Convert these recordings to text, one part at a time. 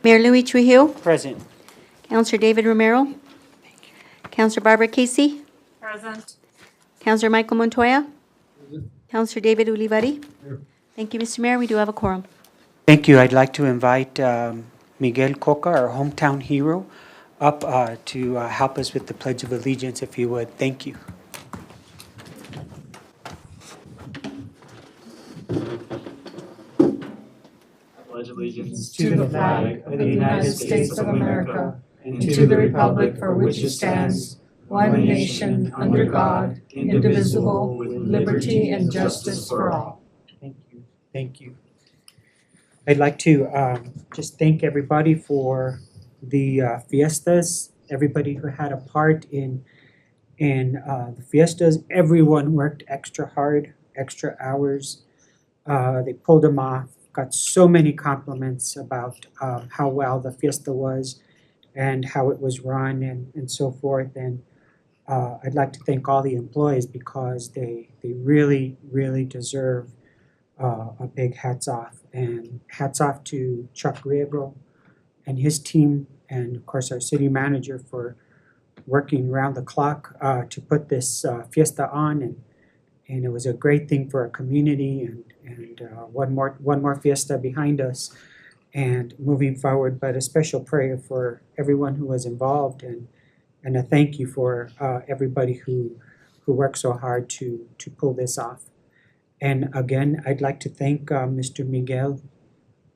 Mayor Louis Trujillo, Present. Councilor David Romero, Councilor Barbara Casey, Present. Councilor Michael Montoya, Councilor David Ulivari. Thank you, Mr. Mayor. We do have a quorum. Thank you. I'd like to invite Miguel Coca, our hometown hero, up to help us with the Pledge of Allegiance, if you would. Thank you. Pledge allegiance To the flag of the United States of America and to the republic for which it stands, one nation, under God, indivisible, with liberty and justice for all. Thank you. Thank you. I'd like to just thank everybody for the fiestas, everybody who had a part in the fiestas. Everyone worked extra hard, extra hours. They pulled them off. Got so many compliments about how well the fiesta was and how it was run and so forth. And I'd like to thank all the employees because they really, really deserve a big hats off. And hats off to Chuck Riego and his team, and of course our city manager for working around the clock to put this fiesta on. And it was a great thing for our community, and one more fiesta behind us and moving forward. But a special prayer for everyone who was involved, and a thank you for everybody who worked so hard to pull this off. And again, I'd like to thank Mr. Miguel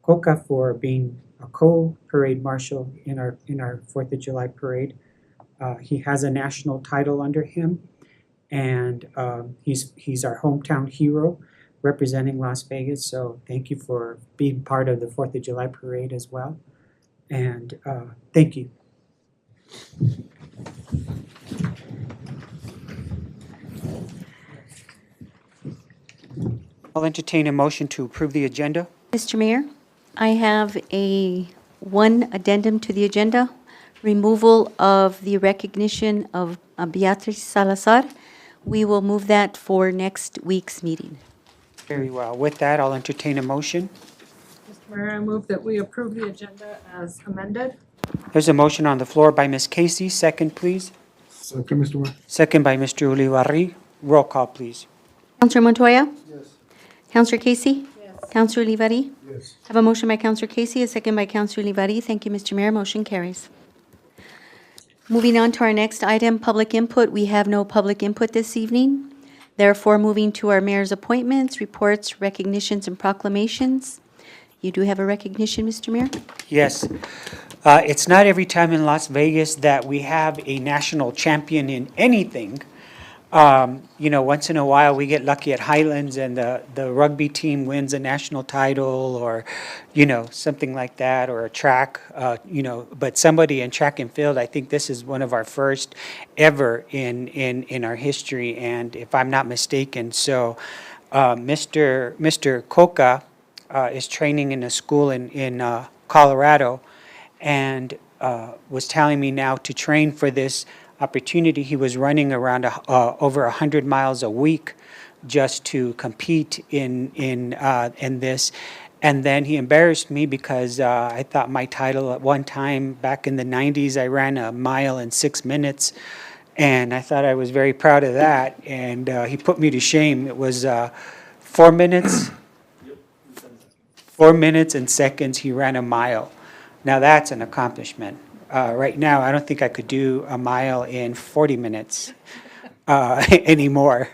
Coca for being a co-parade marshal in our 4th of July parade. He has a national title under him, and he's our hometown hero representing Las Vegas. So thank you for being part of the 4th of July parade as well. And thank you. I'll entertain a motion to approve the agenda. Mr. Mayor, I have one addendum to the agenda, removal of the recognition of Beatriz Salazar. We will move that for next week's meeting. Very well. With that, I'll entertain a motion. Mr. Mayor, I move that we approve the agenda as amended. There's a motion on the floor by Ms. Casey. Second, please. Second, Mr. Mayor. Second by Mr. Ulibarri. Roll call, please. Councilor Montoya? Yes. Councilor Casey? Yes. Councilor Ulivari? Yes. I have a motion by Councilor Casey, a second by Councilor Ulivari. Thank you, Mr. Mayor. Motion carries. Moving on to our next item, public input. We have no public input this evening. Therefore, moving to our mayor's appointments, reports, recognitions, and proclamations. You do have a recognition, Mr. Mayor? Yes. It's not every time in Las Vegas that we have a national champion in anything. Once in a while, we get lucky at Highlands and the rugby team wins a national title or, something like that, or a track, but somebody in track and field, I think this is one of our first ever in our history, and if I'm not mistaken. So Mr. Coca is training in a school in Colorado and was telling me now to train for this opportunity. He was running around over 100 miles a week just to compete in this. And then he embarrassed me because I thought my title at one time back in the 90s, I ran a mile in 6 minutes. And I thought I was very proud of that. And he put me to shame. It was 4 minutes. 4 minutes and seconds he ran a mile. Now that's an accomplishment. Right now, I don't think I could do a mile in 40 minutes anymore.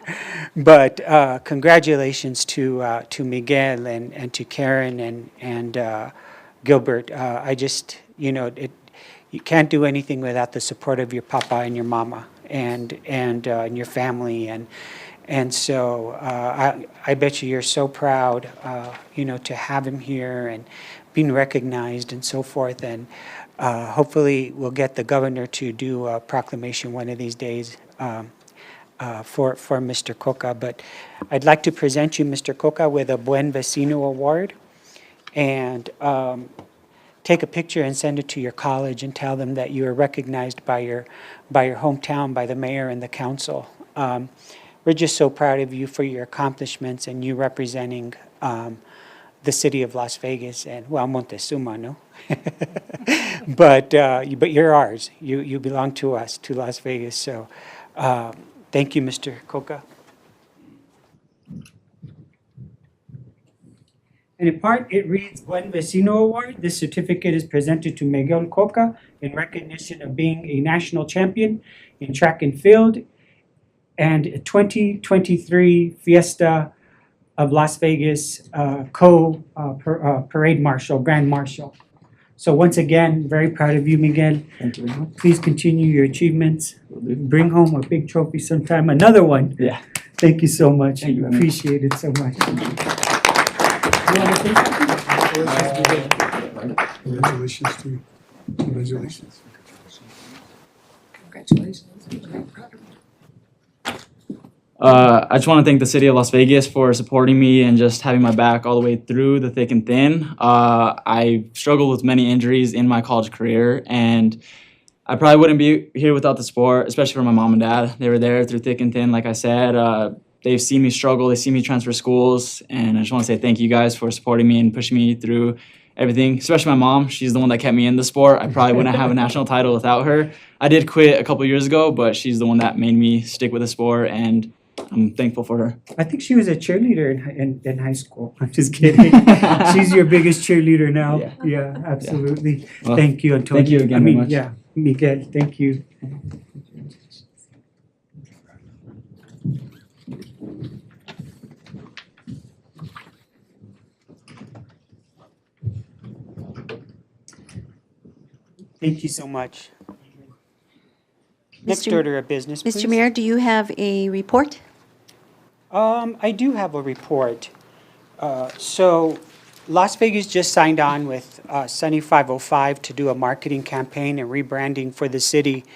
But congratulations to Miguel and to Karen and Gilbert. I just, you can't do anything without the support of your papa and your mama and your family. And so I bet you're so proud, to have him here and being recognized and so forth. And hopefully we'll get the governor to do a proclamation one of these days for Mr. Coca. But I'd like to present you, Mr. Coca, with a Buen Vecino Award. And take a picture and send it to your college and tell them that you are recognized by your hometown, by the mayor and the council. We're just so proud of you for your accomplishments and you representing the city of Las Vegas and, well, Montezuma, no? But you're ours. You belong to us, to Las Vegas. So thank you, Mr. Coca. And in part, it reads Buen Vecino Award. This certificate is presented to Miguel Coca in recognition of being a national champion in track and field and 2023 Fiesta of Las Vegas parade marshal, grand marshal. So once again, very proud of you, Miguel. Thank you very much. Please continue your achievements. Will do. Bring home a big trophy sometime, another one. Yeah. Thank you so much. Thank you very much. Appreciate it so much. You wanna say something? Congratulations to you. Congratulations. I just want to thank the city of Las Vegas for supporting me and just having my back all the way through the thick and thin. I struggled with many injuries in my college career, and I probably wouldn't be here without the sport, especially for my mom and dad. They were there through thick and thin, like I said. They've seen me struggle, they've seen me transfer schools, and I just want to say thank you guys for supporting me and pushing me through everything, especially my mom. She's the one that kept me in the sport. I probably wouldn't have a national title without her. I did quit a couple years ago, but she's the one that made me stick with the sport, and I'm thankful for her. I think she was a cheerleader in high school. I'm just kidding. She's your biggest cheerleader now. Yeah. Yeah, absolutely. Well, Thank you, Antonio. thank you again I mean, very much. yeah, Miguel, thank you. Thank you so much. Next Mr. order of business, please. Mr. Mayor, do you have a report? I do have a report. So Las Vegas just signed on with Sunny 505 to do a marketing campaign and rebranding for the city.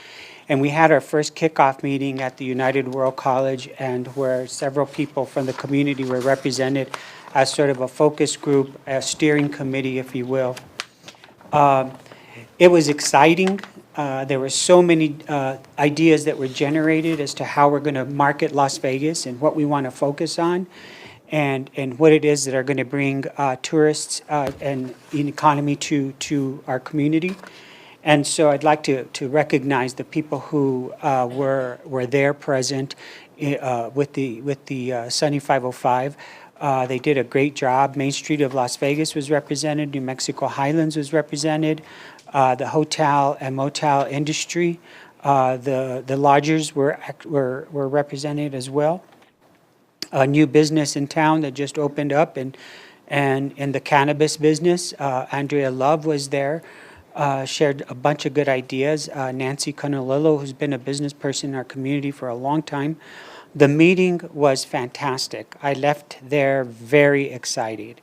And we had our first kickoff meeting at the United World College, and where several people from the community were represented as sort of a focus group, a steering committee, if you will. It was exciting. There were so many ideas that were generated as to how we're going to market Las Vegas and what we want to focus on, and what it is that are going to bring tourists and an economy to our community. And so I'd like to recognize the people who were there present with the Sunny 505. They did a great job. Main Street of Las Vegas was represented. New Mexico Highlands was represented. The hotel and motel industry, the lodgers were represented as well. A new business in town that just opened up, and in the cannabis business, Andrea Love was there, shared a bunch of good ideas. Nancy Canolillo, who's been a business person in our community for a long time. The meeting was fantastic. I left there very excited.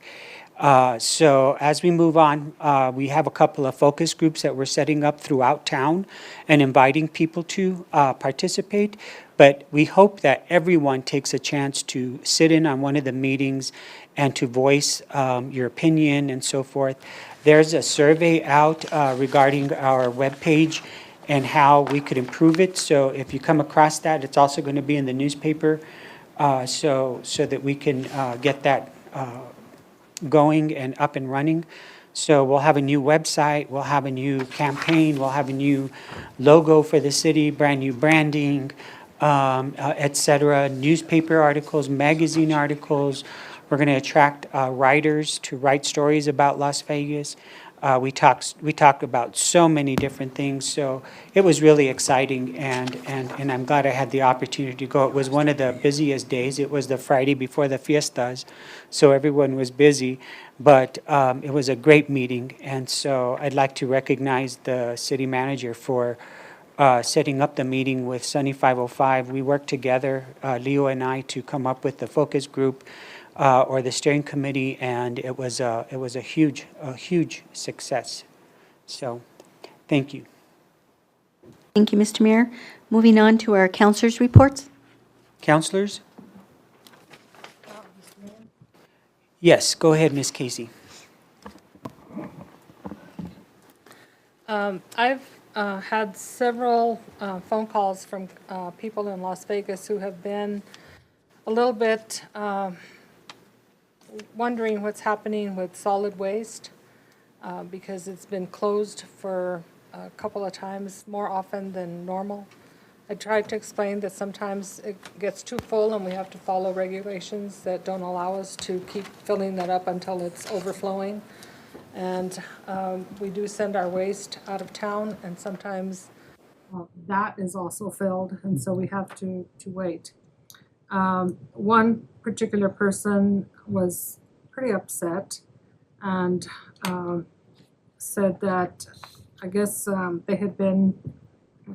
So as we move on, we have a couple of focus groups that we're setting up throughout town and inviting people to participate. But we hope that everyone takes a chance to sit in on one of the meetings and to voice your opinion and so forth. There's a survey out regarding our webpage and how we could improve it. So if you come across that, it's also going to be in the newspaper, so that we can get that going and up and running. So we'll have a new website, we'll have a new campaign, we'll have a new logo for the city, brand new branding, et cetera, newspaper articles, magazine articles. We're going to attract writers to write stories about Las Vegas. We talked about so many different things, so it was really exciting, and I'm glad I had the opportunity to go. It was one of the busiest days. It was the Friday before the fiestas, so everyone was busy, but it was a great meeting, and so I'd like to recognize the city manager for setting up the meeting with Sunny 505. We worked together, Leo and I, to come up with the focus group or the steering committee, and it was a huge success. So, thank you. Thank you, Mr. Mayor. Moving on to our councilors' reports. Councilors? Yes, go ahead, Ms. Casey. I've had several phone calls from people in Las Vegas who have been a little bit wondering what's happening with solid waste, because it's been closed for a couple of times, more often than normal. I tried to explain that sometimes it gets too full and we have to follow regulations that don't allow us to keep filling that up until it's overflowing. And we do send our waste out of town, and sometimes that is also filled, and so we have to wait. One particular person was pretty upset and said that, I guess they had been,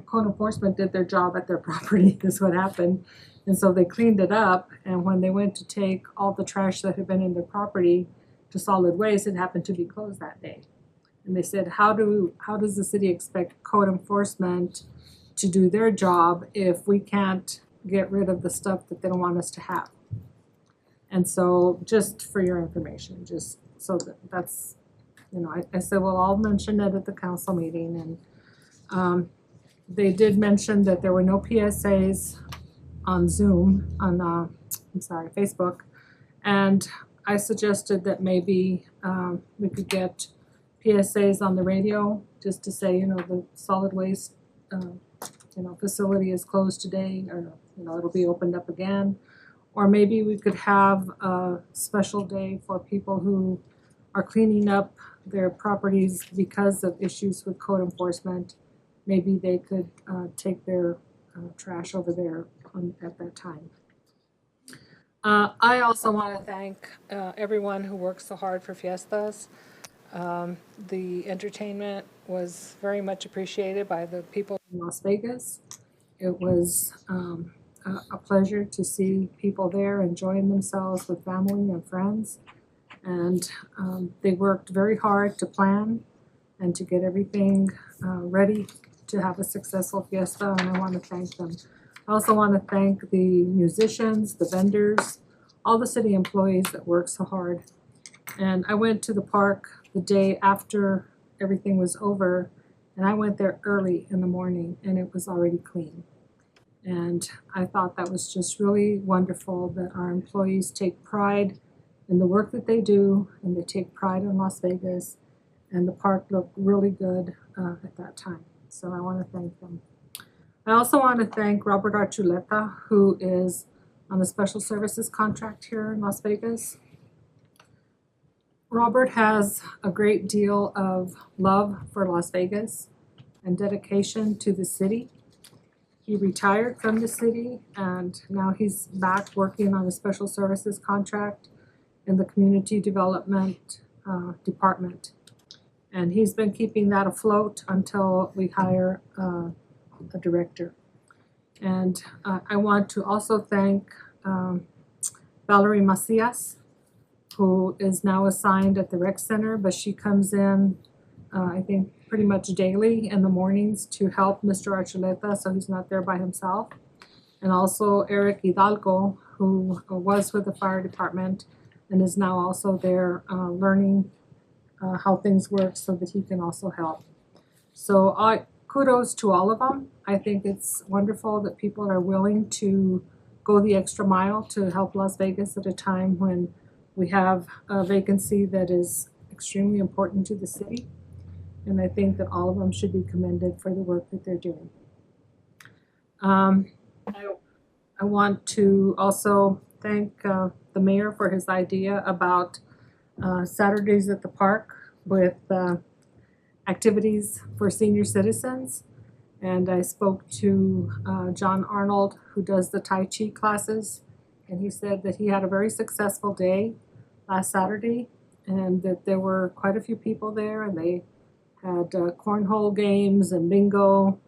code enforcement did their job at their property, is what happened. And so they cleaned it up, and when they went to take all the trash that had been in their property to solid waste, it happened to be closed that day. And they said, how does the city expect code enforcement to do their job if we can't get rid of the stuff that they don't want us to have? And so, just for your information, just so that's, I said, well, I'll mention it at the council meeting. And they did mention that there were no PSAs on Zoom, Facebook. And I suggested that maybe we could get PSAs on the radio, just to say, the solid waste, facility is closed today, or, it'll be opened up again. Or maybe we could have a special day for people who are cleaning up their properties because of issues with code enforcement. Maybe they could take their trash over there at that time. I also want to thank everyone who works so hard for Fiestas. The entertainment was very much appreciated by the people in Las Vegas. It was a pleasure to see people there enjoying themselves with family and friends. And they worked very hard to plan and to get everything ready to have a successful fiesta, and I want to thank them. I also want to thank the musicians, the vendors, all the city employees that work so hard. And I went to the park the day after everything was over, and I went there early in the morning, and it was already clean. And I thought that was just really wonderful that our employees take pride in the work that they do, and they take pride in Las Vegas, and the park looked really good at that time. So I want to thank them. I also want to thank Robert Archuleta, who is on a special services contract here in Las Vegas. Robert has a great deal of love for Las Vegas and dedication to the city. He retired from the city, and now he's back working on a special services contract in the community development department. And he's been keeping that afloat until we hire a director. And I want to also thank Valerie Macias, who is now assigned at the rec center, but she comes in, I think, pretty much daily in the mornings to help Mr. Archuleta, so he's not there by himself. And also Eric Hidalgo, who was with the fire department and is now also there learning how things work so that he can also help. So kudos to all of them. I think it's wonderful that people are willing to go the extra mile to help Las Vegas at a time when we have a vacancy that is extremely important to the city. And I think that all of them should be commended for the work that they're doing. I want to also thank the mayor for his idea about Saturdays at the park with activities for senior citizens. And I spoke to John Arnold, who does the Tai Chi classes, and he said that he had a very successful day last Saturday, and that there were quite a few people there, and they had cornhole games and bingo,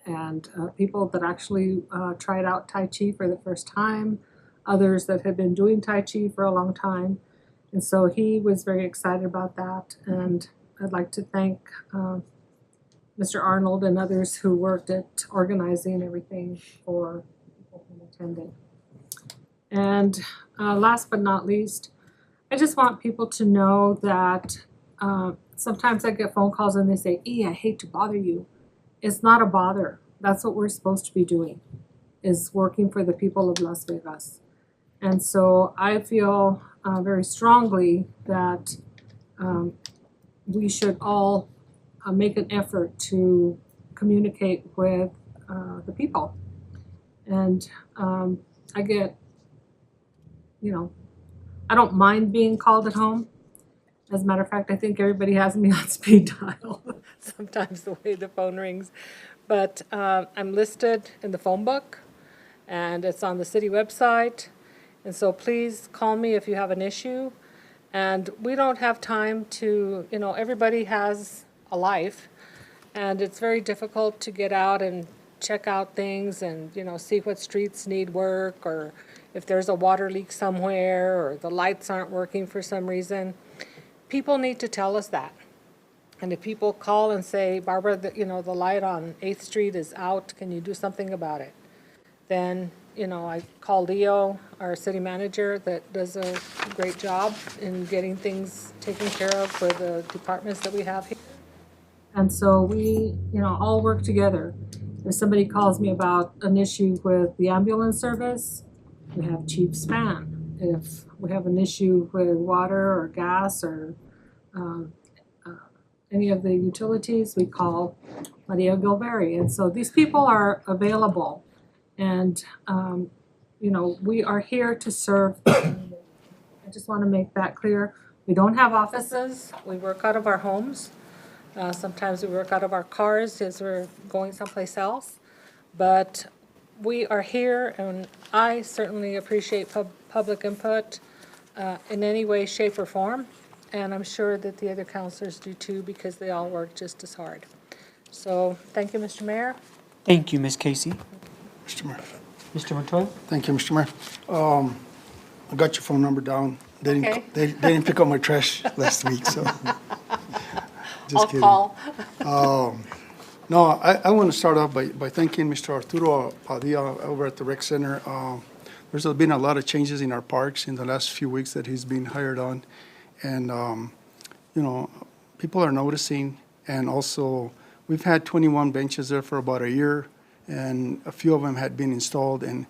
and people that actually tried out Tai Chi for the first time, others that had been doing Tai Chi for a long time. And so he was very excited about that, and I'd like to thank Mr. Arnold and others who worked at organizing everything for people who attended. And last but not least, I just want people to know that sometimes I get phone calls and they say, I hate to bother you. It's not a bother. That's what we're supposed to be doing, is working for the people of Las Vegas. And so I feel very strongly that we should all make an effort to communicate with the people. And I get, I don't mind being called at home. As a matter of fact, I think everybody has me on speed dial, sometimes the way the phone rings. But I'm listed in the phone book, and it's on the city website. And so please call me if you have an issue. And we don't have time to, everybody has a life, and it's very difficult to get out and check out things and, see what streets need work, or if there's a water leak somewhere, or the lights aren't working for some reason. People need to tell us that. And if people call and say, Barbara, the light on 8th Street is out, can you do something about it? Then, I call Leo, our city manager, that does a great job in getting things taken care of for the departments that we have here. And so we, all work together. If somebody calls me about an issue with the ambulance service, we have Chief Span. If we have an issue with water or gas or any of the utilities, we call Maria Gilberry. And so these people are available. And, we are here to serve the community. I just want to make that clear. We don't have offices. We work out of our homes. Sometimes we work out of our cars as we're going someplace else. But we are here, and I certainly appreciate public input in any way, shape, or form. And I'm sure that the other counselors do too, because they all work just as hard. So, thank you, Mr. Mayor. Thank you, Ms. Casey. Mr. Mayor. Mr. Montoya? Thank you, Mr. Mayor. I got your phone number down. They didn't, Okay. they didn't pick up my trash last week, so. Just I'll kidding. call. No, I want to start off by thanking Mr. Arturo Padilla over at the rec center. There's been a lot of changes in our parks in the last few weeks that he's been hired on. And, people are noticing. And also, we've had 21 benches there for about a year, and a few of them had been installed. And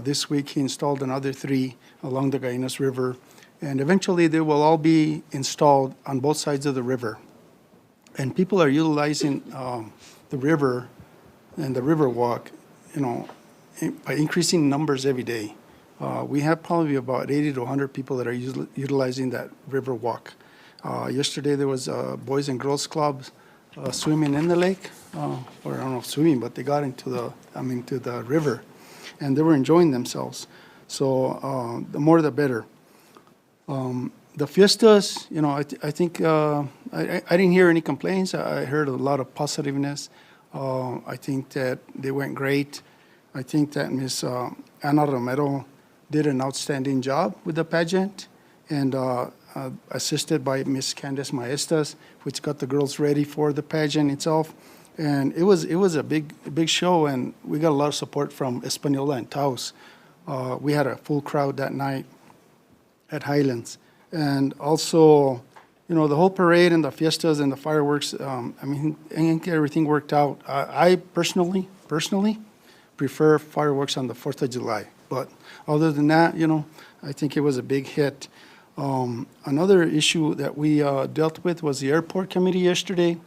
this week, he installed another 3 along the Guaymas River. And eventually, they will all be installed on both sides of the river. And people are utilizing the river and the river walk, by increasing numbers every day. We have probably about 80 to 100 people that are utilizing that river walk. Yesterday, there was Boys and Girls Clubs swimming in the lake, or I don't know if swimming, but they got into the river, and they were enjoying themselves. So the more the better. The fiestas, I think I didn't hear any complaints. I heard a lot of positiveness. I think that they went great. I think that Ms. Ana Romero did an outstanding job with the pageant, and assisted by Ms. Candace Maestas, which got the girls ready for the pageant itself. And it was a big show, and we got a lot of support from Española and Taos. We had a full crowd that night at Highlands. And also, the whole parade and the fiestas and the fireworks, I think everything worked out. I personally prefer fireworks on the 4th of July. But other than that, I think it was a big hit. Another issue that we dealt with was the airport committee yesterday,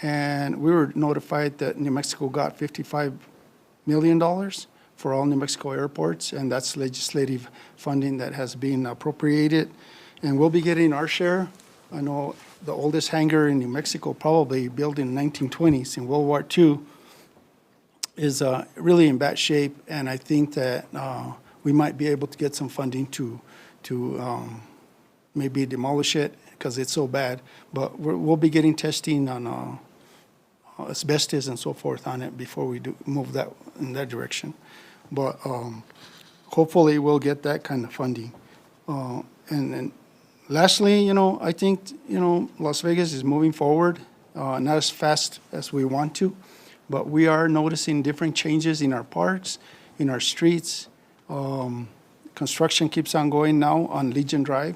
and we were notified that New Mexico got $55 million for all New Mexico airports, and that's legislative funding that has been appropriated. And we'll be getting our share. I know the oldest hangar in New Mexico, probably built in the 1920s in World War II, is really in bad shape. And I think that we might be able to get some funding to maybe demolish it because it's so bad. But we'll be getting testing on asbestos and so forth on it before we move that in that direction. But hopefully we'll get that kind of funding. And lastly, I think, Las Vegas is moving forward, not as fast as we want to, but we are noticing different changes in our parks, in our streets. Construction keeps on going now on Legion Drive,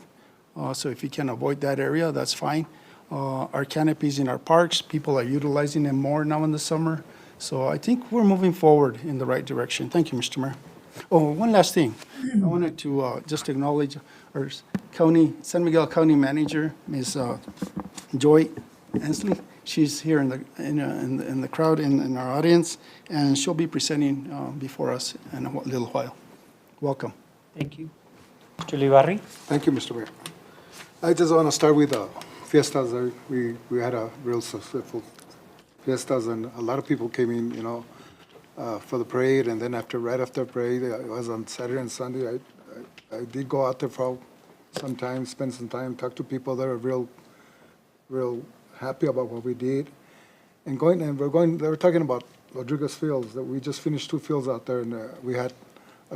so if you can avoid that area, that's fine. Our canopies in our parks, people are utilizing them more now in the summer. So I think we're moving forward in the right direction. Thank you, Mr. Mayor. Oh, one last thing. I wanted to just acknowledge our San Miguel County Manager, Ms. Joy Ansley. She's here in the crowd, in our audience, and she'll be presenting before us in a little while. Welcome. Thank you. Mr. Livarri? Thank you, Mr. Mayor. I just want to start with fiestas. We had a real successful fiestas, and a lot of people came in, for the parade, and then right after parade, it was on Saturday and Sunday. I did go out there for some time, spend some time, talk to people that are real happy about what we did. They were talking about Rodriguez Fields, that we just finished 2 fields out there, and we had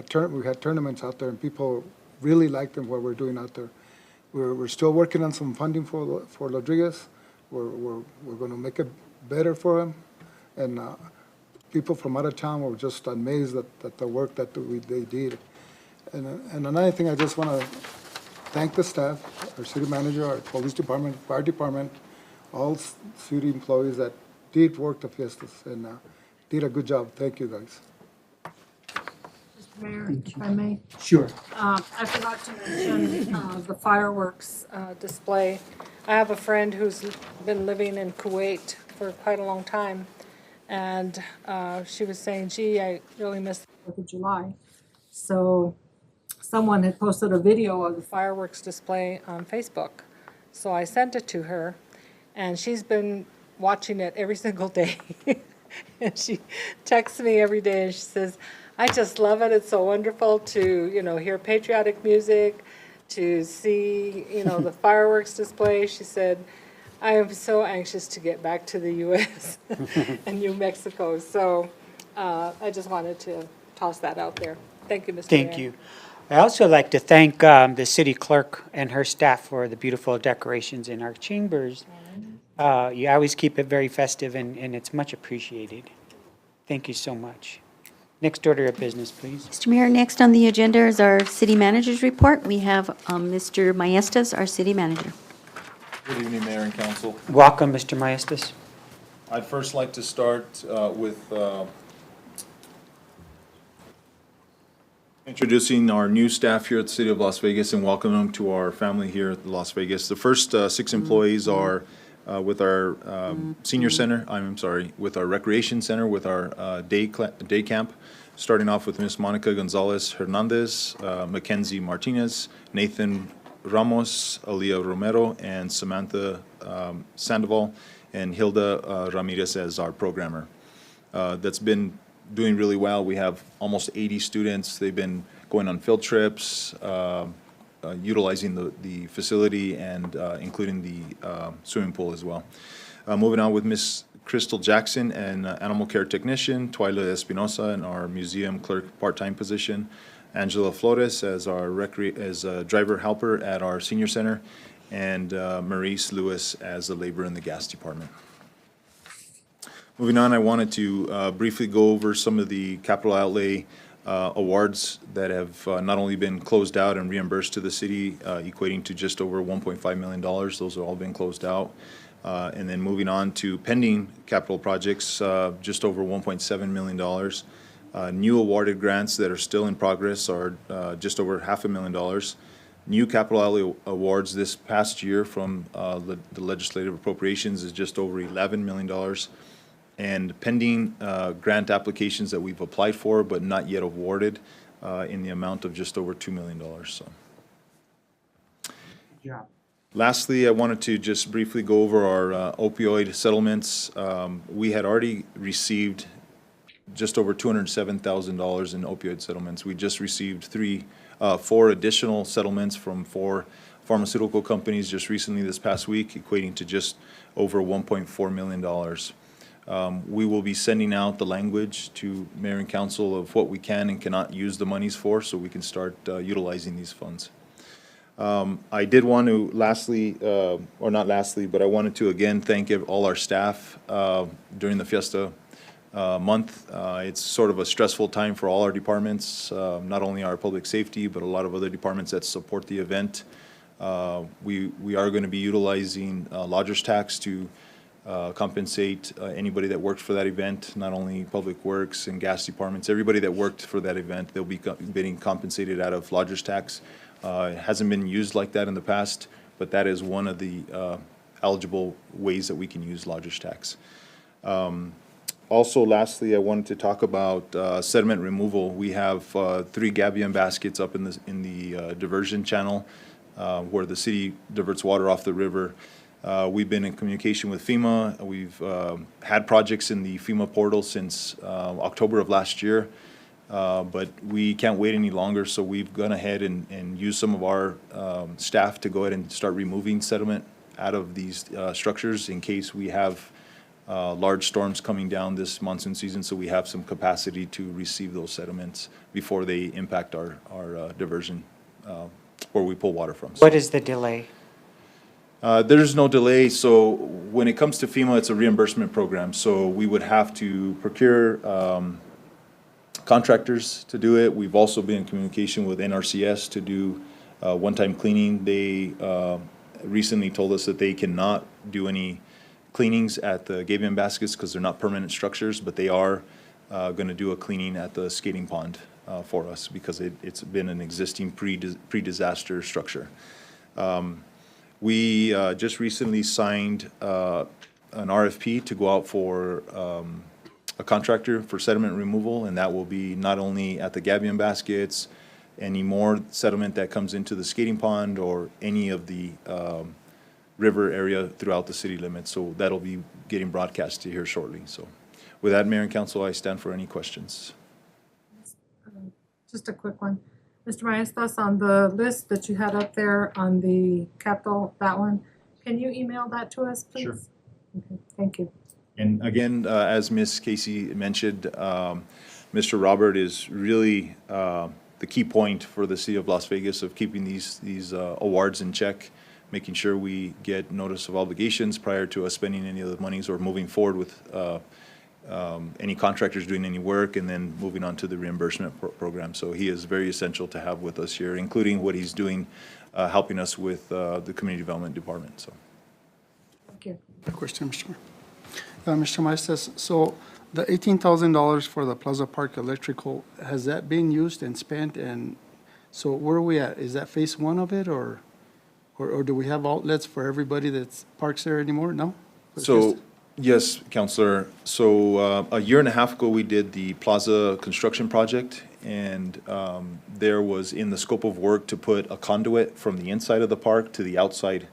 tournaments out there, and people really liked them, what we're doing out there. We're still working on some funding for Rodriguez. We're going to make it better for them, and people from out of town were just amazed at the work that they did. And another thing, I just want to thank the staff, our city manager, our police department, fire department, all city employees that did work the fiestas and did a good job. Thank you, guys. Mr. Mayor, if I may. Sure. I forgot to mention the fireworks display. I have a friend who's been living in Kuwait for quite a long time, and she was saying, gee, I really miss the 4th of July. So someone had posted a video of the fireworks display on Facebook. So I sent it to her, and she's been watching it every single day. And she texts me every day, and she says, I just love it. It's so wonderful to, hear patriotic music, to see, the fireworks display. She said, I am so anxious to get back to the U.S. and New Mexico. So I just wanted to toss that out there. Thank you, Mr. Mayor. Thank you. I also like to thank the city clerk and her staff for the beautiful decorations in our chambers. You always keep it very festive, and it's much appreciated. Thank you so much. Next order of business, please. Mr. Mayor, next on the agenda is our city manager's report. We have Mr. Maestas, our city manager. Good evening, Mayor and Council. Welcome, Mr. Maestas. I'd first like to start with introducing our new staff here at the City of Las Vegas and welcoming them to our family here at Las Vegas. The first 6 employees are with our senior center, with our recreation center, with our day camp, starting off with Miss Monica Gonzalez Hernandez, Mackenzie Martinez, Nathan Ramos, Aaliyah Romero, and Samantha Sandoval, and Hilda Ramirez as our programmer. That's been doing really well. We have almost 80 students. They've been going on field trips, utilizing the facility, and including the swimming pool as well. Moving on with Miss Crystal Jackson, an animal care technician, Twyla Espinosa in our museum clerk part-time position, Angela Flores as our driver helper at our senior center, and Maurice Lewis as the labor in the gas department. Moving on, I wanted to briefly go over some of the capital outlay awards that have not only been closed out and reimbursed to the city, equating to just over $1.5 million. Those have all been closed out. And then moving on to pending capital projects, just over $1.7 million. New awarded grants that are still in progress are just over $500,000. New capital outlay awards this past year from the legislative appropriations is just over $11 million. And pending grant applications that we've applied for but not yet awarded in the amount of just over $2 million. So. Yeah. Lastly, I wanted to just briefly go over our opioid settlements. We had already received just over $207,000 in opioid settlements. We just received 4 additional settlements from 4 pharmaceutical companies just recently this past week, equating to just over $1.4 million. We will be sending out the language to Mayor and Council of what we can and cannot use the monies for, so we can start utilizing these funds. I did want to lastly, or not lastly, but I wanted to again thank all our staff during the Fiesta month. It's sort of a stressful time for all our departments, not only our public safety, but a lot of other departments that support the event. We are going to be utilizing lodger's tax to compensate anybody that worked for that event, not only Public Works and gas departments, everybody that worked for that event, they'll be getting compensated out of lodger's tax. It hasn't been used like that in the past, but that is one of the eligible ways that we can use lodger's tax. Also, lastly, I wanted to talk about sediment removal. We have 3 gabion baskets up in the diversion channel where the city diverts water off the river. We've been in communication with FEMA. We've had projects in the FEMA portal since October of last year, but we can't wait any longer, so we've gone ahead and used some of our staff to go ahead and start removing sediment out of these structures in case we have large storms coming down this monsoon season, so we have some capacity to receive those sediments before they impact our diversion where we pull water from. What is the delay? There's no delay, so when it comes to FEMA, it's a reimbursement program, so we would have to procure contractors to do it. We've also been in communication with NRCS to do one-time cleaning. They recently told us that they cannot do any cleanings at the gabion baskets because they're not permanent structures, but they are going to do a cleaning at the skating pond for us because it's been an existing pre-disaster structure. We just recently signed an RFP to go out for a contractor for sediment removal, and that will be not only at the gabion baskets, any more sediment that comes into the skating pond or any of the river area throughout the city limits. So that'll be getting broadcast to here shortly. So with that, Mayor and Council, I stand for any questions. Just a quick one. Mr. Maestas, on the list that you had up there on the capital, that one, can you email that to us, please? Sure. Okay, thank you. And again, as Ms. Casey mentioned, Mr. Robert is really the key point for the city of Las Vegas of keeping these awards in check, making sure we get notice of obligations prior to us spending any of the monies or moving forward with any contractors doing any work, and then moving on to the reimbursement program. So he is very essential to have with us here, including what he's doing, helping us with the community development department. So. Thank you. Question, Mr. Mayor. Mr. Maestas, so the $18,000 for the Plaza Park electrical, has that been used and spent? And so where are we at? Is that phase 1 of it, or do we have outlets for everybody that parks there anymore? No? It's So, just- yes, Counselor. So a year and a half ago, we did the Plaza construction project, and there was in the scope of work to put a conduit from the inside of the park to the outside.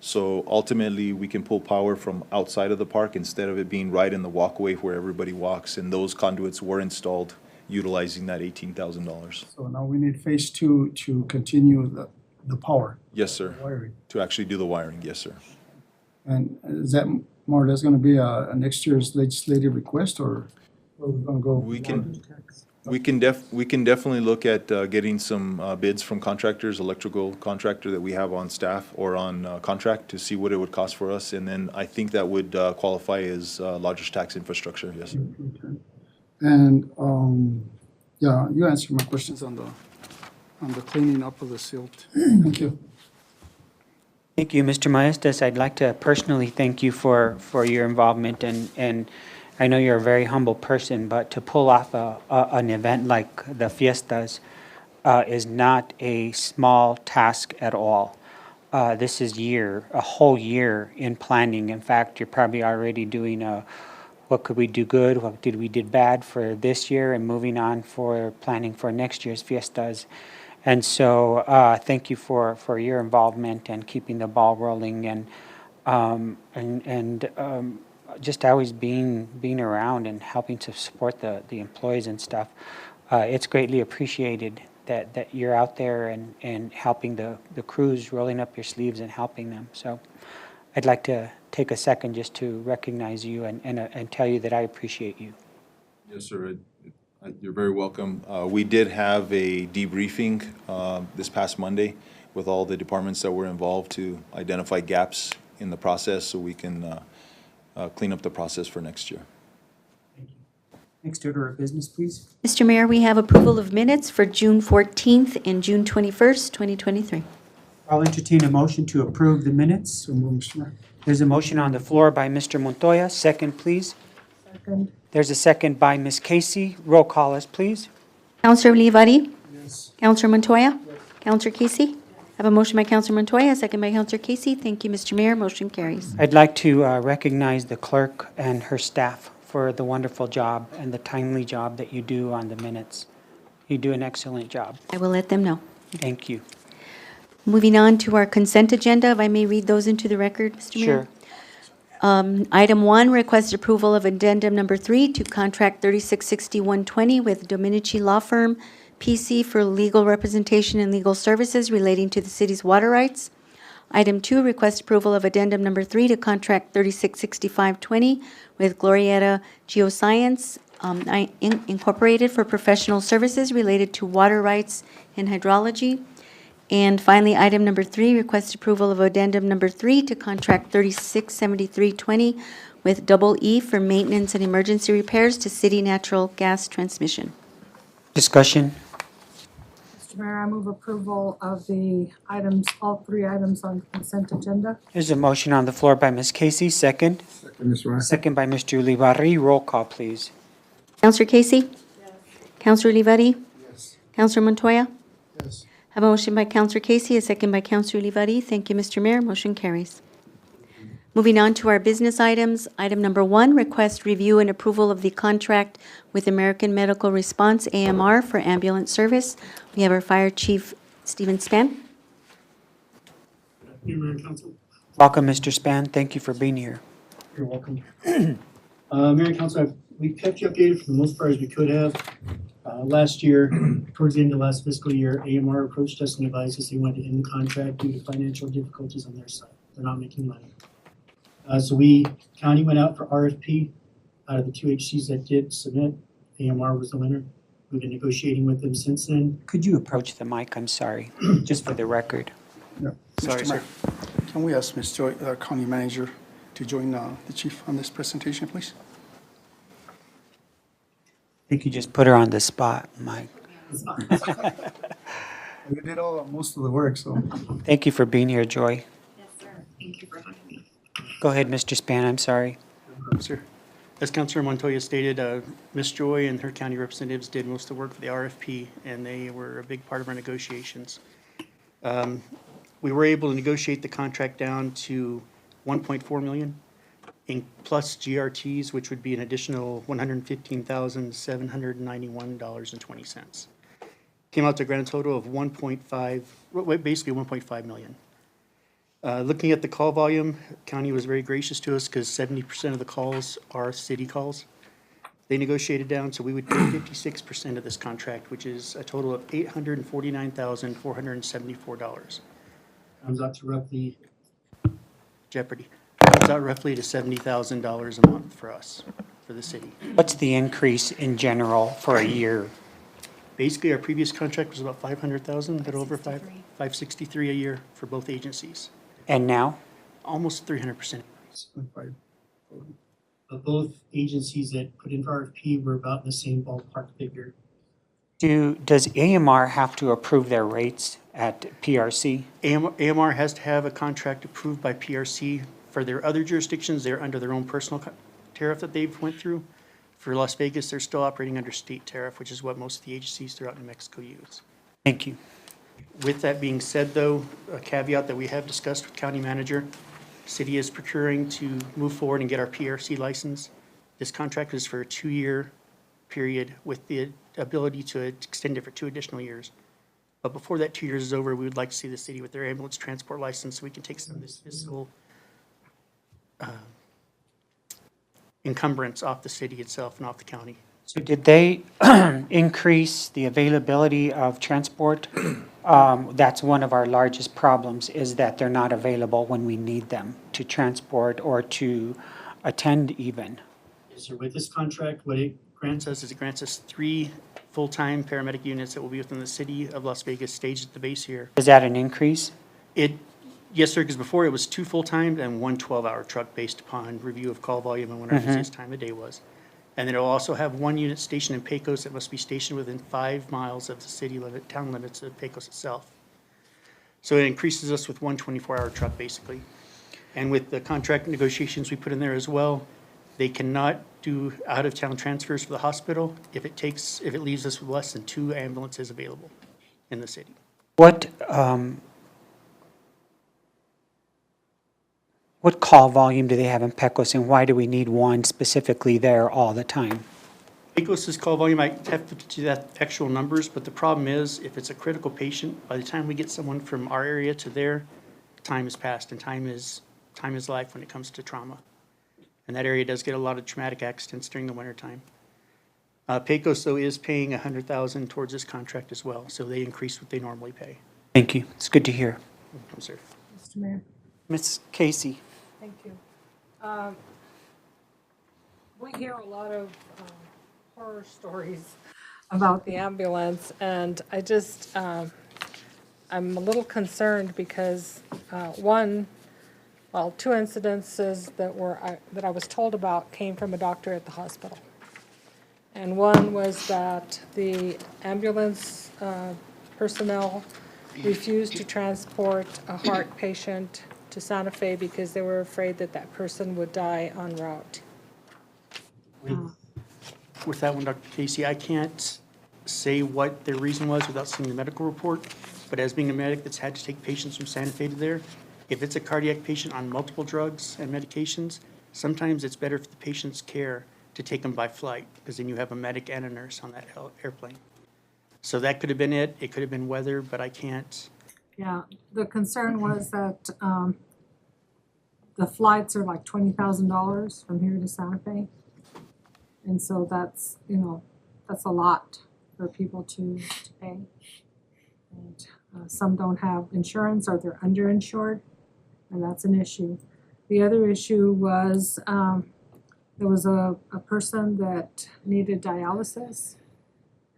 So ultimately, we can pull power from outside of the park instead of it being right in the walkway where everybody walks, and those conduits were installed utilizing that $18,000. So now we need phase 2 to continue the power Yes, sir. wiring. To actually do the wiring, yes, sir. And is that more or less going to be a next year's legislative request, or are we going to go? We can definitely look at getting some bids from contractors, electrical contractor that we have on staff or on contract to see what it would cost for us. And then I think that would qualify as lodger's tax infrastructure, yes. And, yeah, you answered my questions on the cleaning up of the silt. Thank you. Thank you, Mr. Maestas. I'd like to personally thank you for your involvement, and I know you're a very humble person, but to pull off an event like the Fiestas is not a small task at all. This is a whole year in planning. In fact, you're probably already doing what could we do good, what did we did bad for this year, and moving on for planning for next year's Fiestas. And so thank you for your involvement and keeping the ball rolling, and just always being around and helping to support the employees and stuff. It's greatly appreciated that you're out there and helping the crews, rolling up your sleeves and helping them. So I'd like to take a second just to recognize you and tell you that I appreciate you. Yes, sir. You're very welcome. We did have a debriefing this past Monday with all the departments that were involved to identify gaps in the process so we can clean up the process for next year. Next order of business, please. Mr. Mayor, we have approval of minutes for June 14th and June 21st, 2023. I'll entertain a motion to approve the minutes. So move, Mr. Mayor. There's a motion on the floor by Mr. Montoya. Second, please. Second. There's a second by Ms. Casey. Roll call us, please. Counselor Olivari? Yes. Counselor Montoya? Counselor Casey? I have a motion by Counselor Montoya, a second by Counselor Casey. Thank you, Mr. Mayor. Motion carries. I'd like to recognize the clerk and her staff for the wonderful job and the timely job that you do on the minutes. You do an excellent job. I will let them know. Thank you. Moving on to our consent agenda, if I may read those into the record, Mr. Mayor? Sure. Item 1, request approval of addendum number 3 to contract 366120 with Dominici Law Firm, PC, for legal representation and legal services relating to the city's water rights. Item 2, request approval of addendum number 3 to contract 366520 with Glorieta Geoscience Incorporated for professional services related to water rights and hydrology. And finally, item number 3, request approval of addendum number 3 to contract 367320 with Double E for maintenance and emergency repairs to city natural gas transmission. Discussion? Mr. Mayor, I move approval of the items, all 3 items on consent agenda. There's a motion on the floor by Ms. Casey. Second. Second, Mr. Mayor. Second by Mr. Ulibarri. Roll call, please. Counselor Casey? Yes. Counselor Olivari? Yes. Counselor Montoya? Yes. I have a motion by Counselor Casey, a second by Counselor Olivari. Thank you, Mr. Mayor. Motion carries. Moving on to our business items. Item number 1, request review and approval of the contract with American Medical Response, AMR, for ambulance service. We have our Fire Chief, Stephen Span. Mayor and Council. Welcome, Mr. Span. Thank you for being here. You're welcome. Mayor and Council, we've kept you updated for the most part as we could have. Last year, towards the end of last fiscal year, AMR approached us and advised us they wanted to end the contract due to financial difficulties on their side. They're not making money. So county went out for RFP. Out of the 2 HCs that did submit, AMR was the winner. We've been negotiating with them since then. Could you approach the mic? I'm sorry, just for the record. Yeah. Sorry, Mr. sir. Mayor, can we ask Ms. Joy, County Manager, to join the chief on this presentation, please? I think you just put her on the spot, Mike. We did most of the work, so. Thank you for being here, Joy. Yes, sir. Thank you for having me. Go ahead, Mr. Span. I'm sorry. Sir. As Councilor Montoya stated, Ms. Joy and her county representatives did most of the work for the RFP, and they were a big part of our negotiations. We were able to negotiate the contract down to $1.4 million, plus GRTs, which would be an additional $115,791.20. Came out to a grand total of basically 1.5 million. Looking at the call volume, county was very gracious to us because 70% of the calls are city calls. They negotiated down, so we would pay 56% of this contract, which is a total of $849,474. Comes out to roughly, Jeopardy, comes out roughly to $70,000 a month for us, for the city. What's the increase in general for a year? Basically, our previous contract was about 500,000, a little over 563 a year for both agencies. And now? Almost 300% increase. But both agencies that put in for RFP were about in the same ballpark figure. Does AMR have to approve their rates at PRC? AMR has to have a contract approved by PRC. For their other jurisdictions, they're under their own personal tariff that they've went through. For Las Vegas, they're still operating under state tariff, which is what most of the agencies throughout New Mexico use. Thank you. With that being said, though, a caveat that we have discussed with county manager, city is procuring to move forward and get our PRC license. This contract is for a 2-year period with the ability to extend it for 2 additional years. But before that 2 years is over, we would like to see the city with their ambulance transport license so we can take some of this fiscal encumbrance off the city itself and off the county. So did they increase the availability of transport? That's one of our largest problems, is that they're not available when we need them to transport or to attend even. Yes, sir. With this contract, what it grants us is it grants us 3 full-time paramedic units that will be within the city of Las Vegas, staged at the base here. Is that an increase? Yes, sir, because before it was 2 full-time and 1 12-hour truck based upon review of call volume and when our busiest time of day was. And then it'll also have 1 unit stationed in Pecos that must be stationed within 5 miles of the city limit, town limits of Pecos itself. So it increases us with one 24-hour truck, basically. And with the contract negotiations we put in there as well, they cannot do out-of-town transfers for the hospital if it leaves us with less than 2 ambulances available in the city. What call volume do they have in Pecos, and why do we need one specifically there all the time? Pecos's call volume, I have to do that actual numbers, but the problem is, if it's a critical patient, by the time we get someone from our area to there, time has passed, and time is life when it comes to trauma. And that area does get a lot of traumatic accidents during the wintertime. Pecos, though, is paying $100,000 towards this contract as well, so they increased what they normally pay. Thank you. It's good to hear. Welcome, sir. Mr. Mayor. Ms. Casey? Thank you. We hear a lot of horror stories about the ambulance, and I just, I'm a little concerned because, two incidences that I was told about came from a doctor at the hospital. And one was that the ambulance personnel refused to transport a heart patient to Santa Fe because they were afraid that that person would die en route. With that one, Dr. Casey, I can't say what their reason was without seeing the medical report, but as being a medic that's had to take patients from Santa Fe to there, if it's a cardiac patient on multiple drugs and medications, sometimes it's better for the patient's care to take them by flight, because then you have a medic and a nurse on that airplane. So that could have been it. It could have been weather, but I can't. Yeah, the concern was that the flights are like $20,000 from here to Santa Fe. And so that's, that's a lot for people to pay. And some don't have insurance or they're underinsured, and that's an issue. The other issue was there was a person that needed dialysis,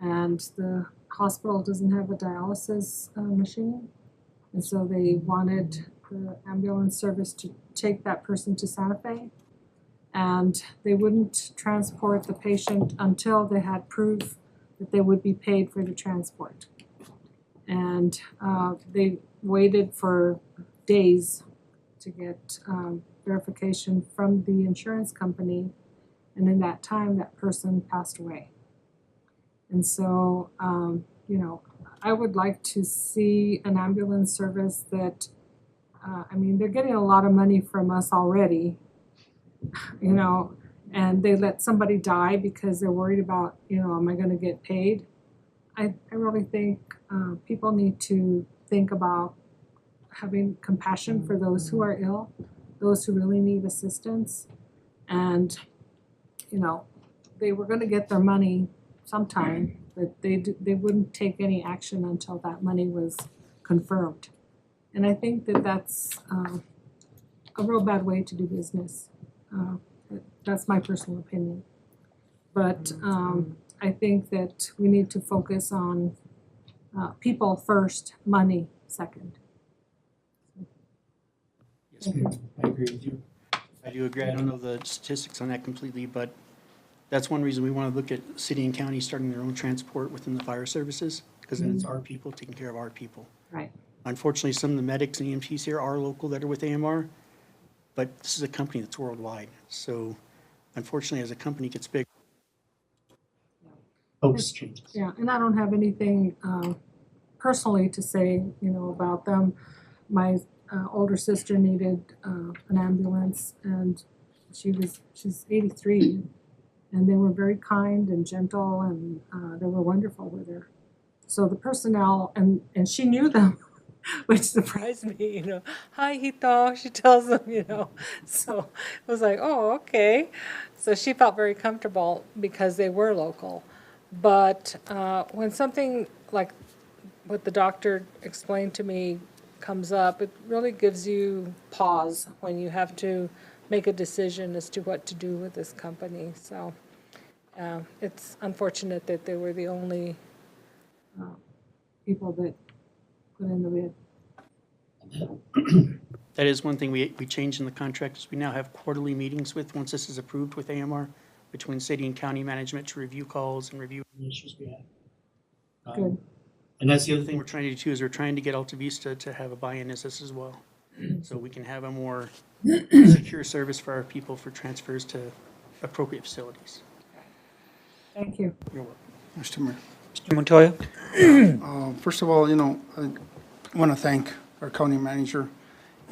and the hospital doesn't have a dialysis machine. And so they wanted the ambulance service to take that person to Santa Fe. And they wouldn't transport the patient until they had proof that they would be paid for the transport. And they waited for days to get verification from the insurance company. And in that time, that person passed away. And so, I would like to see an ambulance service that, they're getting a lot of money from us already, and they let somebody die because they're worried about, am I going to get paid? I really think people need to think about having compassion for those who are ill, those who really need assistance. And, they were going to get their money sometime, but they wouldn't take any action until that money was confirmed. And I think that that's a real bad way to do business. That's my personal opinion. But I think that we need to focus on people first, money second. Yes, ma'am. I agree with you. I do agree. I don't know the statistics on that completely, but that's one reason we want to look at city and county starting their own transport within the fire services, because then it's our people taking care of our people. Right. Unfortunately, some of the medics and EMTs here are local that are with AMR, but this is a company that's worldwide. So unfortunately, as a company gets big. Focus changes. Yeah, and I don't have anything personally to say, about them. My older sister needed an ambulance, and she's 83, and they were very kind and gentle, and they were wonderful with her. So the personnel, and she knew them, which surprised me, Hi, Hito, she tells them, So it was like, oh, okay. So she felt very comfortable because they were local. But when something like what the doctor explained to me comes up, it really gives you pause when you have to make a decision as to what to do with this company. So it's unfortunate that they were the only people that put in the bid. That is one thing we changed in the contract, is we now have quarterly meetings once this is approved with AMR, between city and county management to review calls and review. The issues we had. Good. And that's The other thing we're trying to do too is we're trying to get Alta Vista to have a buy-in as this as well. So we can have a more secure service for our people for transfers to appropriate facilities. Thank you. Mr. Mayor. Mr. Montoya? First of all, I want to thank our county manager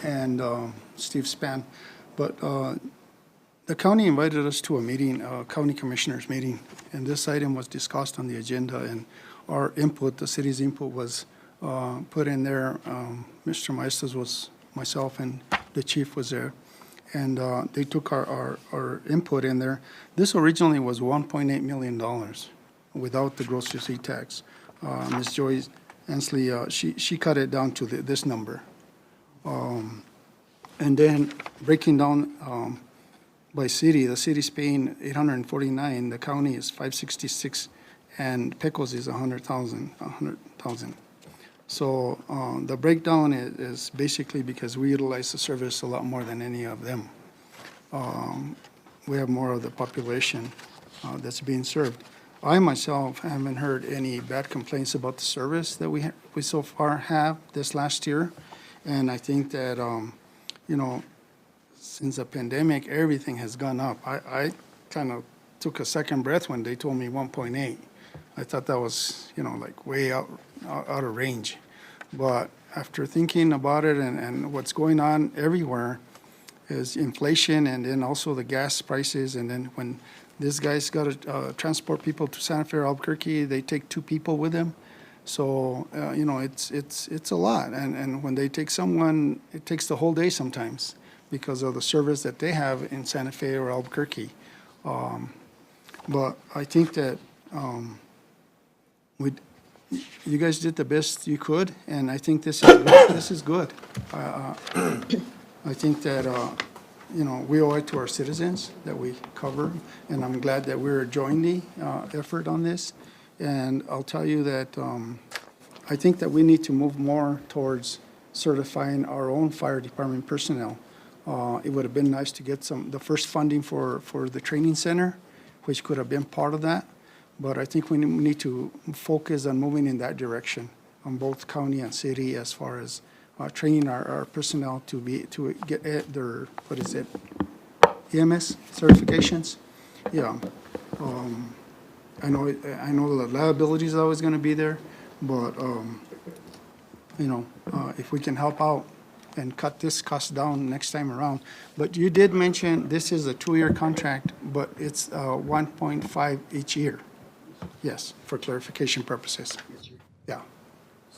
and Steve Span. But the county invited us to a meeting, a county commissioners meeting, and this item was discussed on the agenda, and our input, the city's input was put in there. Mr. Maestas was, myself and the chief was there, and they took our input in there. This originally was $1.8 million without the gross receipt tax. Ms. Joy Ansley, she cut it down to this number. And then breaking down by city, the city's paying $849, the county is $566, and Pecos is $100,000. So the breakdown is basically because we utilize the service a lot more than any of them. We have more of the population that's being served. I myself haven't heard any bad complaints about the service that we so far have this last year. And I think that, since the pandemic, everything has gone up. I kind of took a second breath when they told me 1.8. I thought that was, like way out of range. But after thinking about it and what's going on everywhere is inflation, and then also the gas prices, and then when these guys got to transport people to Santa Fe or Albuquerque, they take 2 people with them. So, it's a lot. And when they take someone, it takes the whole day sometimes because of the service that they have in Santa Fe or Albuquerque. But I think that you guys did the best you could, and I think this is good. I think that, we owe it to our citizens that we cover, and I'm glad that we're joining the effort on this. And I'll tell you that I think that we need to move more towards certifying our own fire department personnel. It would have been nice to get the first funding for the training center, which could have been part of that. But I think we need to focus on moving in that direction on both county and city as far as training our personnel to get their, EMS certifications. Yeah. I know the liability is always going to be there, but, if we can help out and cut this cost down next time around. But you did mention this is a 2-year contract, but it's 1.5 each year. Yes, for clarification purposes. Yeah.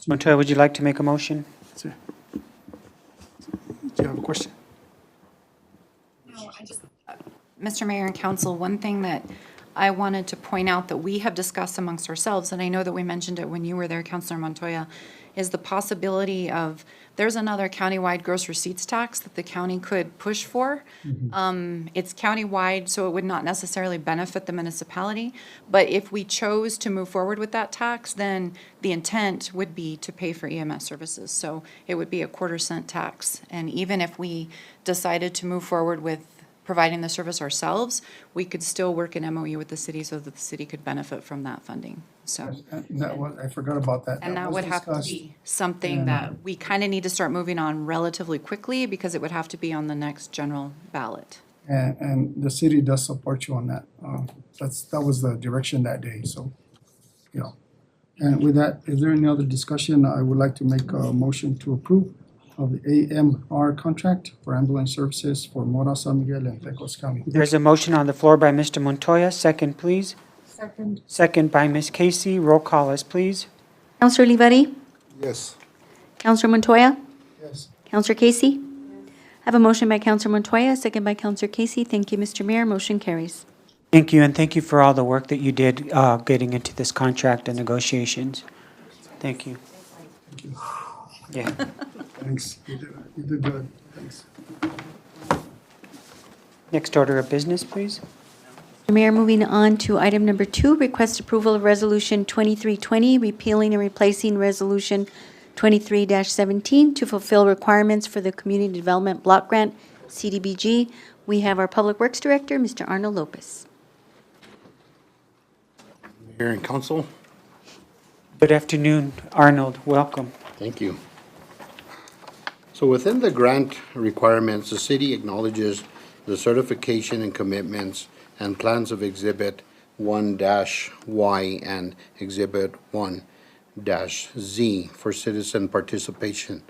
Montoya, would you like to make a motion? Do you have a question? No, Mr. Mayor and Council, one thing that I wanted to point out that we have discussed amongst ourselves, and I know that we mentioned it when you were there, Councilor Montoya, is the possibility of, there's another countywide gross receipts tax that the county could push for. It's countywide, so it would not necessarily benefit the municipality. But if we chose to move forward with that tax, then the intent would be to pay for EMS services. So it would be a 1/4-cent tax. And even if we decided to move forward with providing the service ourselves, we could still work an MOU with the city so that the city could benefit from that funding. So, I forgot about that. and that was would have to discussed. be something that we kind of need to start moving on relatively quickly because it would have to be on the next general ballot. And the city does support you on that. That was the direction that day, so, yeah. And with that, is there any other discussion? I would like to make a motion to approve of the AMR contract for ambulance services for Mora, San Miguel, and Pecos County. There's a motion on the floor by Mr. Montoya. Second, please. Second. Second by Ms. Casey. Roll call us, please. Counselor Olivari? Yes. Counselor Montoya? Yes. Counselor Casey? I have a motion by Counselor Montoya, second by Counselor Casey. Thank you, Mr. Mayor. Motion carries. Thank you, and thank you for all the work that you did getting into this contract and negotiations. Thank you. Thank you. Yeah. Thanks. You did good. Thanks. Next order of business, please. Mr. Mayor, moving on to item number 2, request approval of Resolution 2320, repealing and replacing Resolution 23-17 to fulfill requirements for the Community Development Block Grant, CDBG. We have our Public Works Director, Mr. Arnold Lopez. Mayor and Council, Good afternoon, Arnold. Welcome. Thank you. So within the grant requirements, the city acknowledges the certification and commitments and plans of Exhibit 1-Y and Exhibit 1-Z for citizen participation,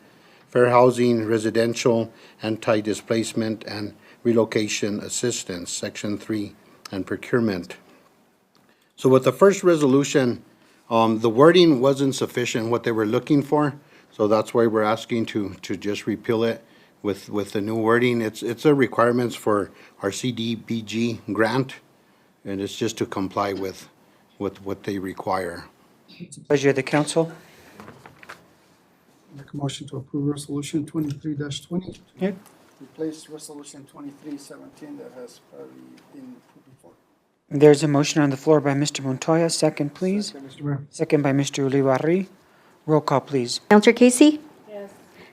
fair housing, residential, anti-displacement, and relocation assistance, Section 3, and procurement. So with the first resolution, the wording wasn't sufficient, what they were looking for, so that's why we're asking to just repeal it with the new wording. It's a requirements for our CDBG grant, and it's just to comply with what they require. Pleasure of the council. Make a motion to approve resolution 23-20. Yep. Replace resolution 23-17 that has already been approved before. There's a motion on the floor by Mr. Montoya. Second, please. Second, Mr. Mayor. Second by Mr. Ulibarri. Roll call, please. Counselor Casey? Yes.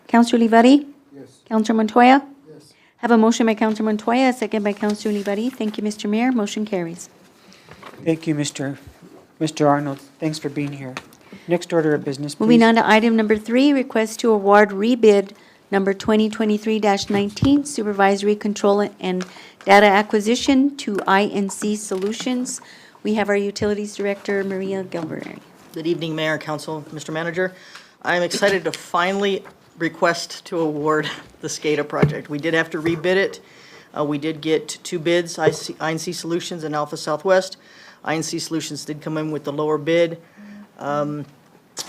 Counselor Olivari? Yes. Counselor Montoya? Yes. Have a motion by Counselor Montoya, a second by Counselor Olivari. Thank you, Mr. Mayor. Motion carries. Thank you, Mr. Arnold. Thanks for being here. Next order of business, please. Moving on to item number 3, request to award rebid number 2023-19, supervisory control and data acquisition to INC Solutions. We have our Utilities Director, Maria Gilberry. Good evening, Mayor, Council, Mr. Manager. I'm excited to finally request to award the SCADA project. We did have to rebid it. We did get 2 bids, INC Solutions and Alpha Southwest. INC Solutions did come in with the lower bid.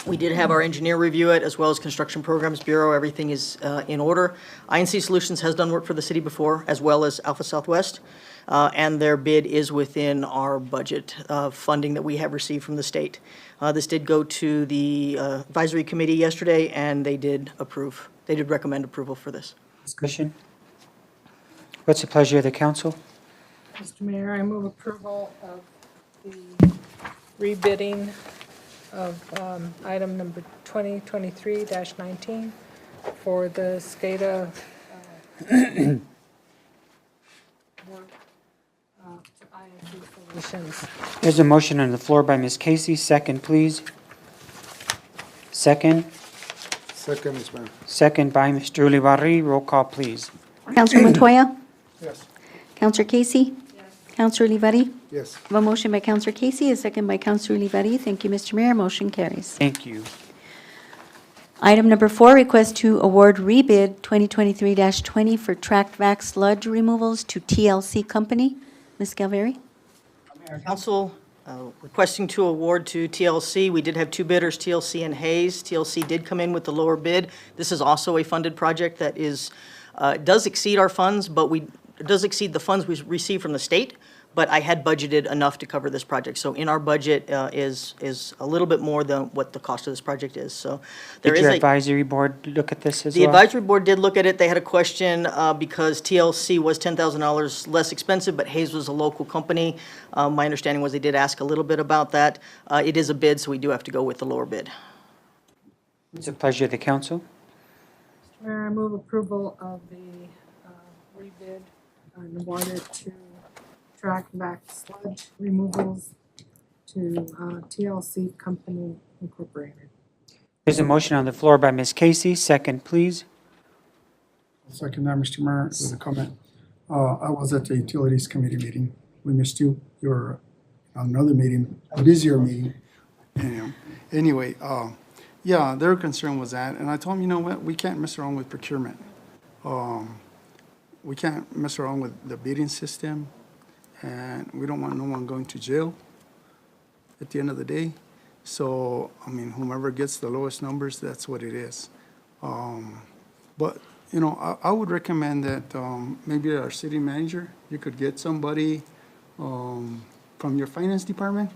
We did have our engineer review it, as well as Construction Programs Bureau. Everything is in order. INC Solutions has done work for the city before, as well as Alpha Southwest, and their bid is within our budget funding that we have received from the state. This did go to the advisory committee yesterday, and they did approve. They did recommend approval for this. Discussion. What's the pleasure of the council? Mr. Mayor, I move approval of the rebidding of item number 2023-19 for the SCADA work to INC Solutions. There's a motion on the floor by Ms. Casey. Second, please. Second. Second, Mr. Mayor. Second by Mr. Ulibarri. Roll call, please. Counselor Montoya? Yes. Counselor Casey? Yes. Counselor Olivari? Yes. I have a motion by Counselor Casey, a second by Counselor Olivari. Thank you, Mr. Mayor. Motion carries. Thank you. Item number 4, request to award rebid 2023-20 for tracked vac sludge removals to TLC Company. Ms. Galveri? Mayor, Council, requesting to award to TLC. We did have 2 bidders, TLC and Hayes. TLC did come in with the lower bid. This is also a funded project that is, does exceed our funds, but it does exceed the funds we received from the state, but I had budgeted enough to cover this project. So in our budget is a little bit more than what the cost of this project is. So there Did is your a. advisory board look at this as The well? advisory board did look at it. They had a question because TLC was $10,000 less expensive, but Hayes was a local company. My understanding was they did ask a little bit about that. It is a bid, so we do have to go with the lower bid. It's a pleasure of the council. Mr. Mayor, I move approval of the rebid and award it to track vac sludge removals to TLC Company Incorporated. There's a motion on the floor by Ms. Casey. Second, please. Second that, Mr. Mayor, with a comment. I was at the Utilities Committee meeting. We missed you. You were on another meeting, a busier meeting. Anyway, yeah, their concern was that, and I told them, you know what, we can't mess around with procurement. We can't mess around with the bidding system, and we don't want no one going to jail at the end of the day. So, I mean, whomever gets the lowest numbers, that's what it is. But, you know, I would recommend that maybe our city manager, you could get somebody from your finance department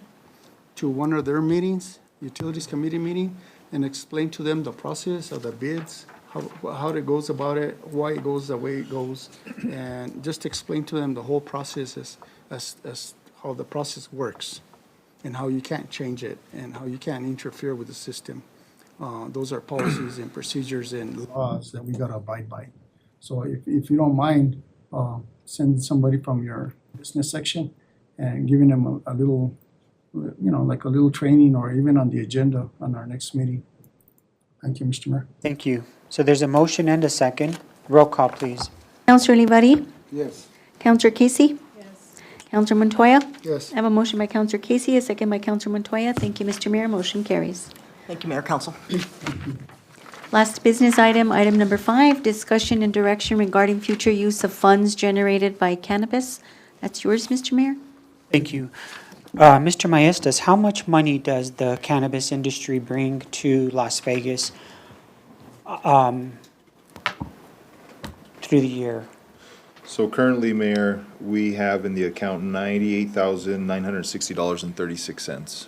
to one of their meetings, utilities committee meeting, and explain to them the process of the bids, how it goes about it, why it goes the way it goes, and just explain to them the whole process as how the process works and how you can't change it and how you can't interfere with the system. Those are policies and procedures and laws that we gotta abide by. So if you don't mind, send somebody from your business section and giving them a little like a little training or even on the agenda on our next meeting. Thank you, Mr. Mayor. Thank you. So there's a motion and a second. Roll call, please. Counselor Olivari? Yes. Counselor Casey? Yes. Counselor Montoya? Yes. I have a motion by Counselor Casey, a second by Counselor Montoya. Thank you, Mr. Mayor. Motion carries. Thank you, Mayor, Council. Last business item, item number 5, discussion and direction regarding future use of funds generated by cannabis. That's yours, Mr. Mayor. Thank you. Mr. Maestas, how much money does the cannabis industry bring to Las Vegas through the year? So currently, Mayor, we have in the account $98,960.36.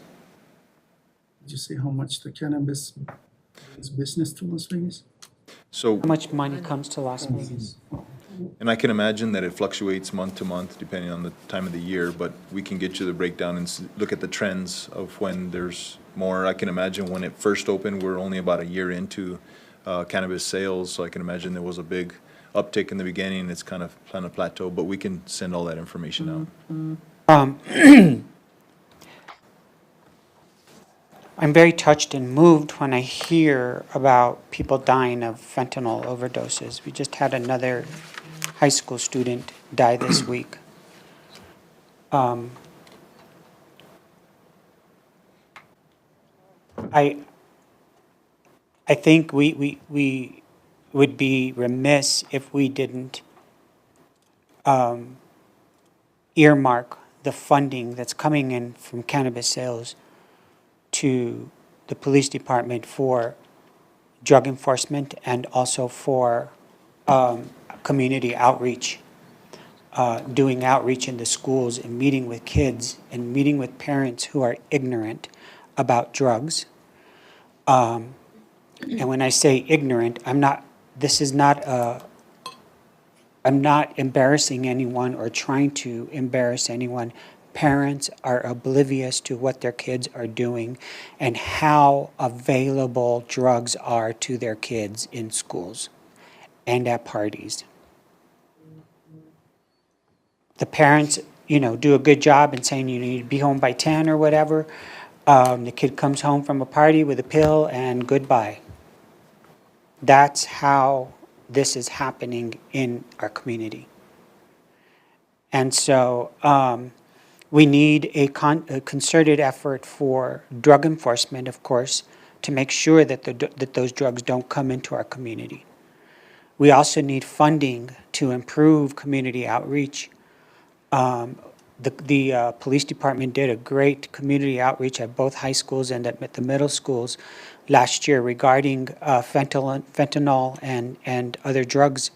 Did you say how much the cannabis is business to Las Vegas? So, How much money comes to Las Vegas? and I can imagine that it fluctuates month to month depending on the time of the year, but we can get you the breakdown and look at the trends of when there's more. I can imagine when it first opened, we're only about a year into cannabis sales, so I can imagine there was a big uptick in the beginning. It's kind of plateau, but we can send all that information out. I'm very touched and moved when I hear about people dying of fentanyl overdoses. We just had another high school student die this week. I think we would be remiss if we didn't earmark the funding that's coming in from cannabis sales to the police department for drug enforcement and also for community outreach, doing outreach in the schools and meeting with kids and meeting with parents who are ignorant about drugs. And when I say ignorant, I'm not embarrassing anyone or trying to embarrass anyone. Parents are oblivious to what their kids are doing and how available drugs are to their kids in schools and at parties. The parents, do a good job in saying you need to be home by 10 or whatever. The kid comes home from a party with a pill and goodbye. That's how this is happening in our community. And so we need a concerted effort for drug enforcement, of course, to make sure that that those drugs don't come into our community. We also need funding to improve community outreach. The police department did a great community outreach at both high schools and at the middle schools last year regarding fentanyl and other drugs.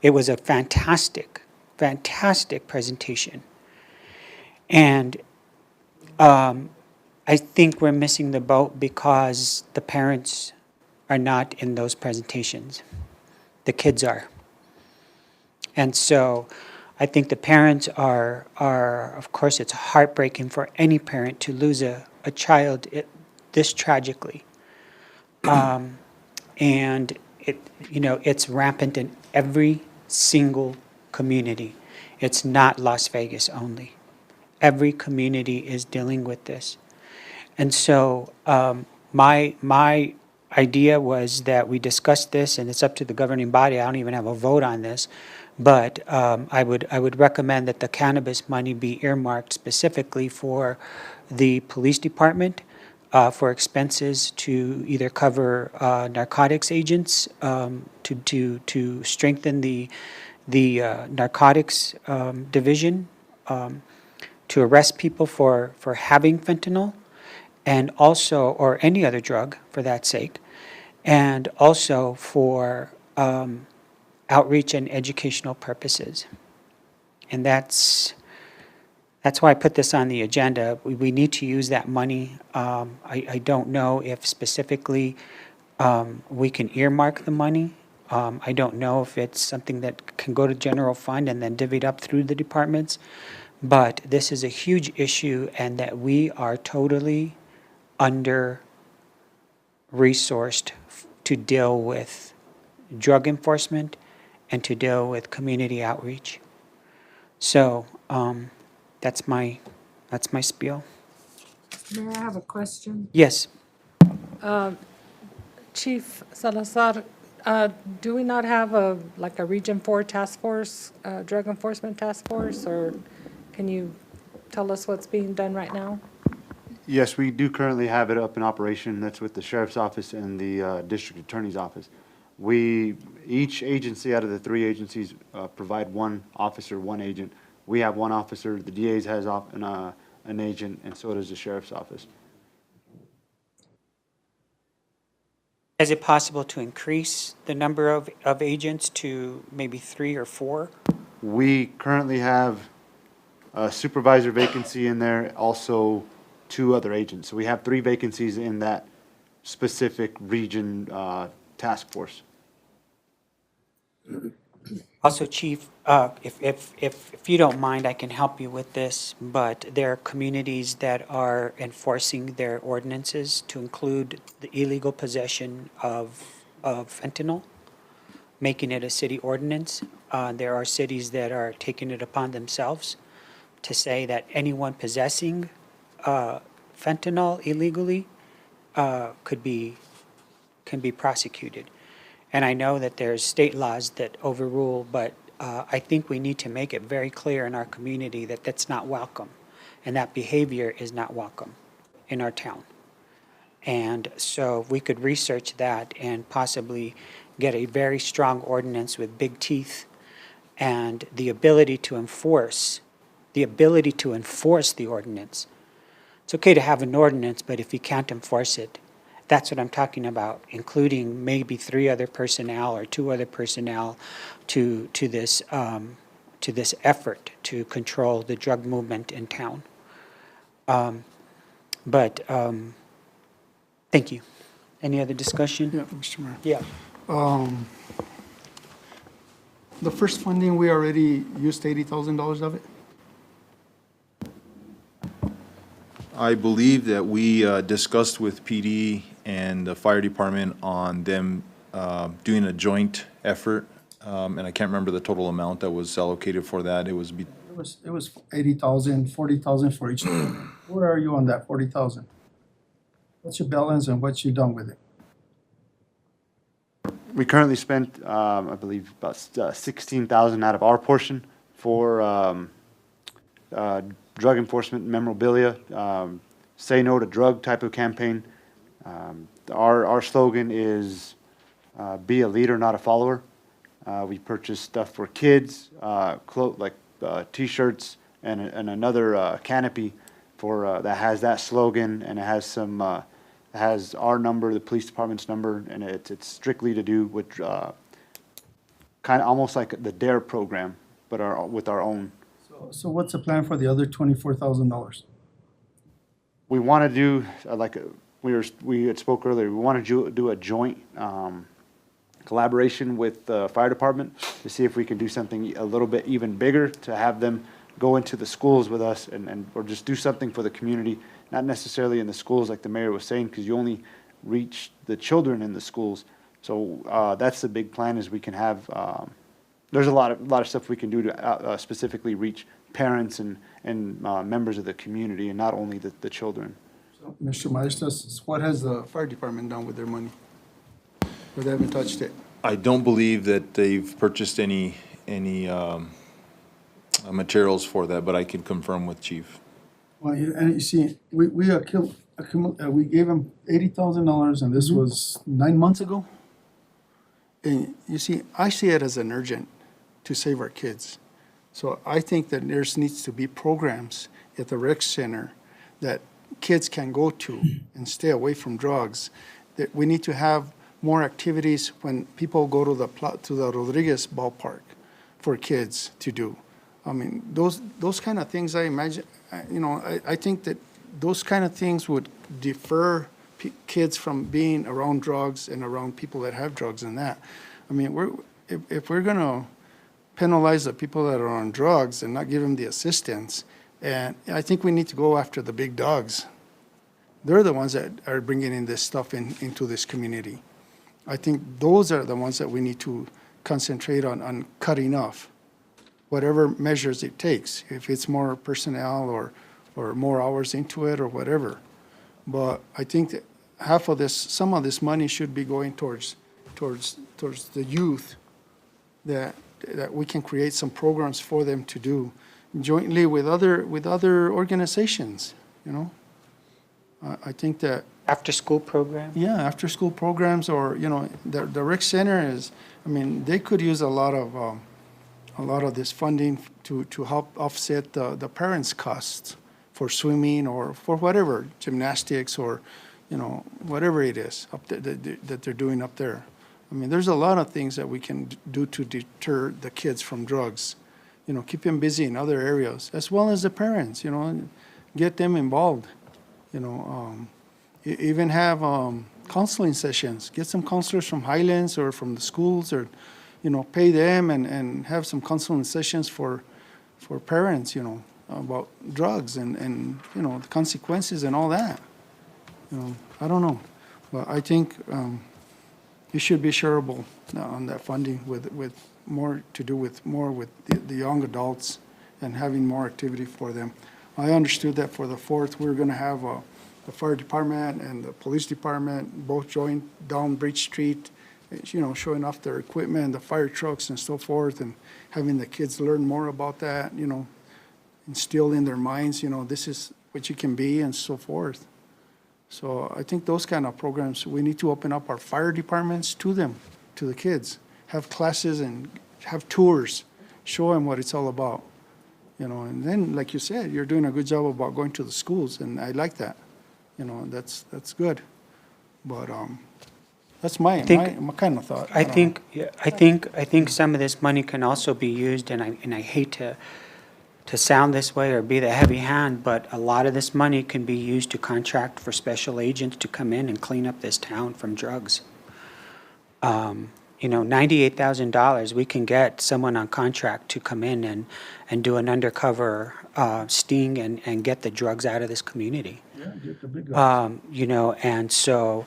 It was a fantastic presentation. And I think we're missing the boat because the parents are not in those presentations. The kids are. And so I think the parents are of course, it's heartbreaking for any parent to lose a child this tragically. And it's rampant in every single community. It's not Las Vegas only. Every community is dealing with this. And so my idea was that we discuss this, and it's up to the governing body. I don't even have a vote on this. But I would recommend that the cannabis money be earmarked specifically for the police department, for expenses to either cover narcotics agents, to strengthen the narcotics division, to arrest people for having fentanyl, and also, or any other drug for that sake, and also for outreach and educational purposes. And that's why I put this on the agenda. We need to use that money. I don't know if specifically we can earmark the money. I don't know if it's something that can go to general fund and then divvied up through the departments. But this is a huge issue, and that we are totally under-resourced to deal with drug enforcement and to deal with community outreach. So that's my spiel. Mayor, I have a question. Yes. Chief Salazar, do we not have like a Region 4 task force, drug enforcement task force, or can you tell us what's being done right now? Yes, we do currently have it up in operation. That's with the sheriff's office and the district attorney's office. Each agency out of the three agencies provide one officer, one agent. We have one officer, the DA's has an agent, and so does the sheriff's office. Is it possible to increase the number of agents to maybe 3 or 4? We currently have a supervisor vacancy in there, also 2 other agents. So we have 3 vacancies in that specific region task force. Also, Chief, if you don't mind, I can help you with this, but there are communities that are enforcing their ordinances to include the illegal possession of fentanyl, making it a city ordinance. There are cities that are taking it upon themselves to say that anyone possessing fentanyl illegally can be prosecuted. And I know that there's state laws that overrule, but I think we need to make it very clear in our community that that's not welcome, and that behavior is not welcome in our town. And so we could research that and possibly get a very strong ordinance with big teeth and the ability to enforce the ordinance. It's okay to have an ordinance, but if you can't enforce it, that's what I'm talking about, including maybe 3 other personnel or 2 other personnel to this effort to control the drug movement in town. Thank you. Any other discussion? Yeah, Mr. Mayor. Yeah. The first funding, we already used $80,000 of it? I believe that we discussed with PD and the fire department on them doing a joint effort, and I can't remember the total amount that was allocated for that. It was It was 80,000, 40,000 for each. Where are you on that 40,000? What's your balance and what you done with it? We currently spent, I believe, about 16,000 out of our portion for drug enforcement memorabilia, say no to drug type of campaign. Our slogan is be a leader, not a follower. We purchased stuff for kids, like T-shirts and another canopy for that has that slogan, and it has some has our number, the police department's number, and it's strictly to do with kind of almost like the DARE program, but with our own. So what's the plan for the other $24,000? We want to do like we had spoke earlier. We want to do a joint collaboration with the fire department to see if we can do something a little bit even bigger, to have them go into the schools with us and or just do something for the community, not necessarily in the schools like the mayor was saying, because you only reach the children in the schools. So that's the big plan, is we can have. There's a lot of stuff we can do to specifically reach parents and members of the community, and not only the children. So, Mr. Maestas, what has the fire department done with their money? Or they haven't touched it? I don't believe that they've purchased any materials for that, but I can confirm with Chief. Well, and you see, we gave them $80,000, and this was 9 months ago. And you see, I see it as an urgent to save our kids. So I think that there needs to be programs at the rec center that kids can go to and stay away from drugs. That we need to have more activities when people go to the Rodriguez ballpark for kids to do. I mean, those kind of things, I imagine, I think that those kind of things would defer kids from being around drugs and around people that have drugs and that. I mean, if we're going to penalize the people that are on drugs and not give them the assistance, and I think we need to go after the big dogs. They're the ones that are bringing in this stuff into this community. I think those are the ones that we need to concentrate on cutting off, whatever measures it takes, if it's more personnel or more hours into it or whatever. But I think that half of this, some of this money should be going towards the youth, that we can create some programs for them to do jointly with other organizations, you know? I think that. After-school program? Yeah, after-school programs, or, you know, the rec center is, I mean, they could use a lot of this funding to help offset the parents' costs for swimming or for whatever, gymnastics, or, you know, whatever it is up there that they're doing up there. I mean, there's a lot of things that we can do to deter the kids from drugs. You know, keep them busy in other areas, as well as the parents, you know, and get them involved. You know, even have counseling sessions. Get some counselors from Highlands or from the schools, or, you know, pay them and have some counseling sessions for parents, you know, about drugs and, you know, the consequences and all that. You know, I don't know. But I think it should be shareable on that funding with more to do with the young adults and having more activity for them. I understood that for the 4th, we're going to have the fire department and the police department both join down Bridge Street, you know, showing off their equipment, the fire trucks and so forth, and having the kids learn more about that, you know, instill in their minds, you know, this is what you can be and so forth. So I think those kind of programs, we need to open up our fire departments to them, to the kids, have classes and have tours, show them what it's all about. You know, and then, like you said, you're doing a good job about going to the schools, and I like that. You know, that's good. But that's my kind of thought. I think some of this money can also be used, and I hate to sound this way or be the heavy hand, but a lot of this money can be used to contract for special agents to come in and clean up this town from drugs. You know, $98,000, we can get someone on contract to come in and do an undercover sting and get the drugs out of this community. Yeah, get the big guys. You know, and so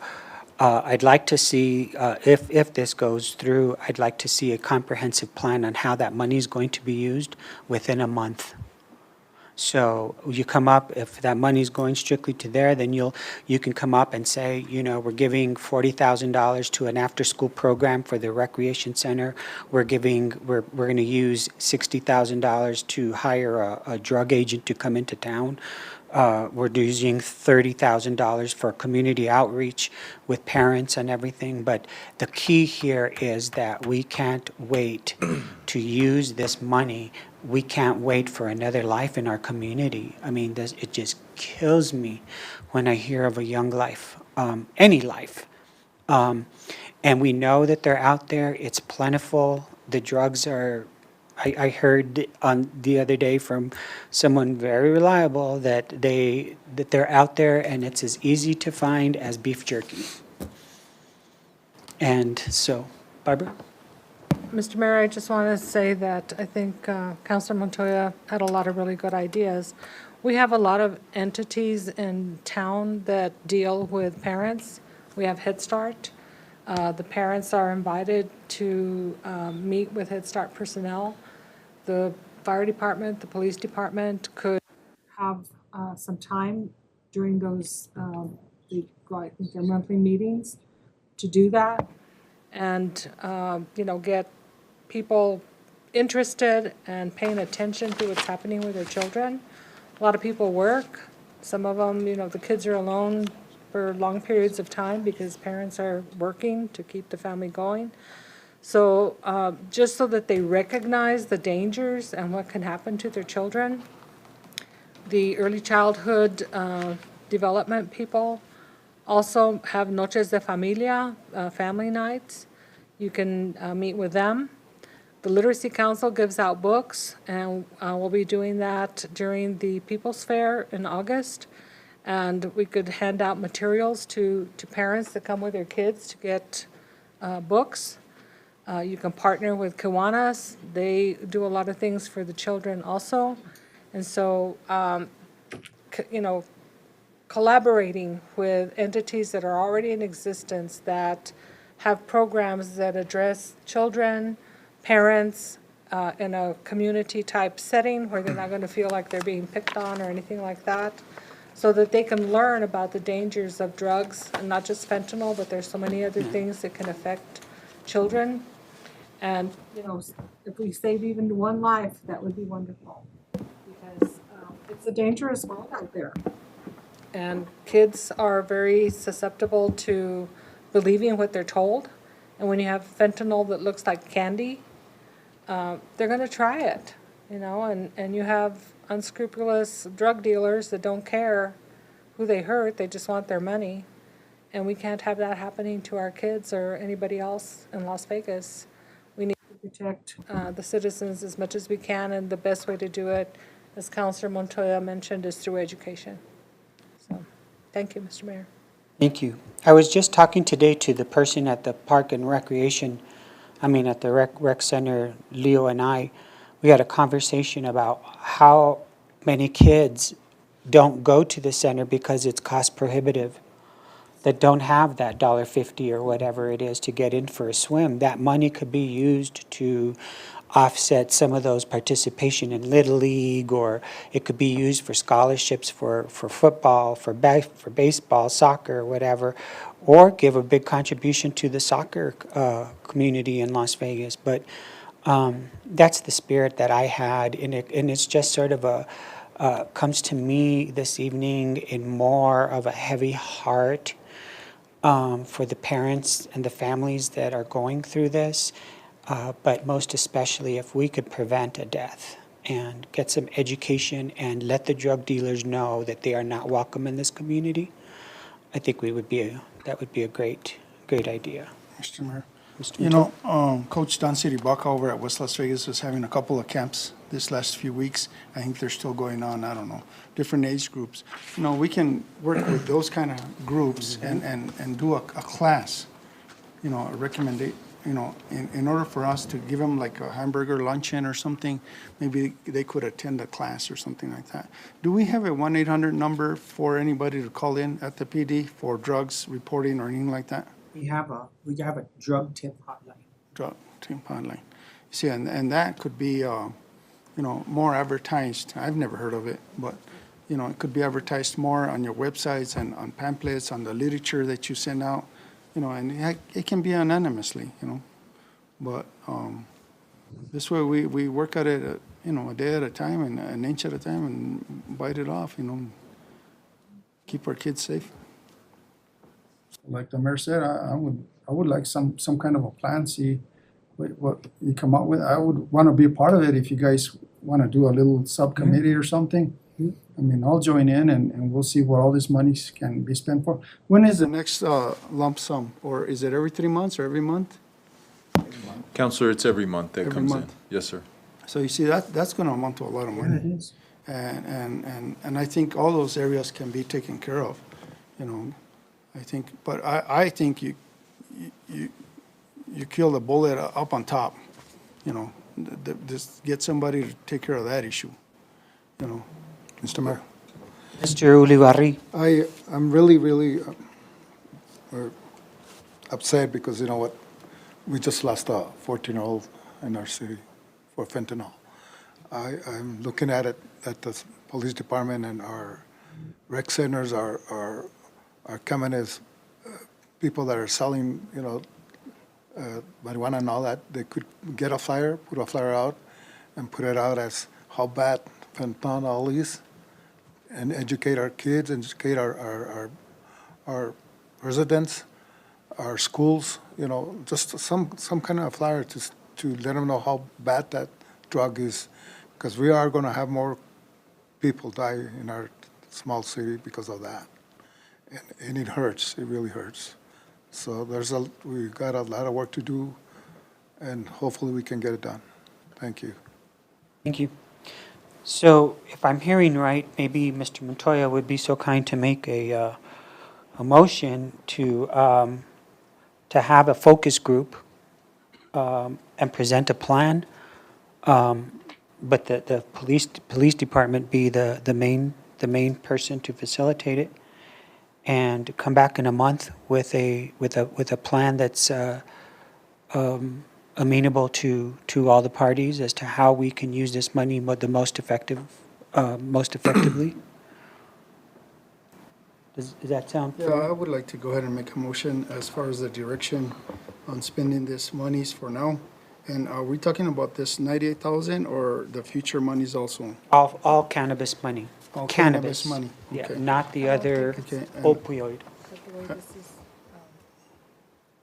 I'd like to see, if this goes through, I'd like to see a comprehensive plan on how that money is going to be used within a month. So you come up, if that money is going strictly to there, then you can come up and say, you know, we're giving $40,000 to an after-school program for the recreation center. We're going to use $60,000 to hire a drug agent to come into town. We're using $30,000 for community outreach with parents and everything. But the key here is that we can't wait to use this money. We can't wait for another life in our community. I mean, it just kills me when I hear of a young life, any life. And we know that they're out there. It's plentiful. The drugs are, I heard on the other day from someone very reliable that they're out there and it's as easy to find as beef jerky. And so, Barbara? Mr. Mayor, I just want to say that I think Councilor Montoya had a lot of really good ideas. We have a lot of entities in town that deal with parents. We have Head Start. The parents are invited to meet with Head Start personnel. The fire department, the police department could have some time during those, I think their monthly meetings to do that. And, you know, get people interested and paying attention to what's happening with their children. A lot of people work. Some of them, you know, the kids are alone for long periods of time because parents are working to keep the family going. So just so that they recognize the dangers and what can happen to their children. The early childhood development people also have Noches de Familia, family nights. You can meet with them. The Literacy Council gives out books, and we'll be doing that during the People's Fair in August. And we could hand out materials to parents that come with their kids to get books. You can partner with Kiwanis. They do a lot of things for the children also. And so, you know, collaborating with entities that are already in existence that have programs that address children, parents, in a community type setting where they're not going to feel like they're being picked on or anything like that. so that they can learn about the dangers of drugs, and not just fentanyl, but there's so many other things that can affect children. And, you know, if we save even one life, that would be wonderful, because it's a dangerous world out there. And kids are very susceptible to believing what they're told. And when you have fentanyl that looks like candy, they're going to try it, you know, and you have unscrupulous drug dealers that don't care who they hurt, they just want their money. And we can't have that happening to our kids or anybody else in Las Vegas. We need to protect the citizens as much as we can, and the best way to do it, as Councilor Montoya mentioned, is through education. So, thank you, Mr. Mayor. Thank you. I was just talking today to the person at the Park and Recreation, at the rec center, Leo and I. We had a conversation about how many kids don't go to the center because it's cost prohibitive, that don't have that $1.50 or whatever it is to get in for a swim. That money could be used to offset some of those participation in Little League, or it could be used for scholarships for football, for baseball, soccer, whatever, or give a big contribution to the soccer community in Las Vegas. But that's the spirit that I had, and it's just sort of comes to me this evening in more of a heavy heart for the parents and the families that are going through this. But most especially if we could prevent a death and get some education and let the drug dealers know that they are not welcome in this community, I think that would be a great idea. Mr. Mayor. Mr. You know, Coach Don City Baca over at West Las Vegas was having a couple of camps this last few weeks. I think they're still going on, I don't know, different age groups. You know, we can work with those kind of groups and do a class, you know, a recommendation. You know, in order for us to give them like a hamburger luncheon or something, maybe they could attend a class or something like that. Do we have a 1-800 number for anybody to call in at the PD for drugs reporting or anything like that? We have a drug tip hotline. Drug tip hotline. See, and that could be, you know, more advertised. I've never heard of it, but, you know, it could be advertised more on your websites and on pamphlets, on the literature that you send out. You know, and it can be anonymously, you know, but this way we work at it, you know, a day at a time and an inch at a time and bite it off, you know, keep our kids safe. Like the mayor said, I would like some kind of a plan, see what you come up with. I would want to be a part of it if you guys want to do a little subcommittee or something. I mean, I'll join in and we'll see what all this money can be spent for. When is the next lump sum? Or is it every 3 months or every month? Counselor, it's every month that Every comes in. month. Yes, sir. So you see, that's going to amount to a lot of money. It is. And I think all those areas can be taken care of, you know. I think, but I think you kill the bullet up on top, you know. Just get somebody to take care of that issue, you know. Mr. Mayor, Mr. Ulibarri. I'm really upset because, you know what, we just lost a 14-year-old in our city for fentanyl. I'm looking at it at the police department, and our rec centers are coming as people that are selling, you know, marijuana and all that. They could get a flyer, put a flyer out, and put it out as how bad fentanyl is, and educate our kids, educate our residents, our schools, you know, just some kind of flyer to let them know how bad that drug is, because we are going to have more people die in our small city because of that. And it hurts, it really hurts. So we got a lot of work to do, and hopefully we can get it done. Thank you. Thank you. So if I'm hearing right, maybe Mr. Montoya would be so kind to make a motion to have a focus group and present a plan, but the police department be the main person to facilitate it, and come back in a month with a plan that's amenable to all the parties as to how we can use this money the most effectively. Does that sound Yeah, fair? I would like to go ahead and make a motion as far as the direction on spending this monies for now. And are we talking about this 98,000 or the future monies also? All cannabis money. All cannabis money, Yeah, okay. not the other Okay, and- opioid. But the way this is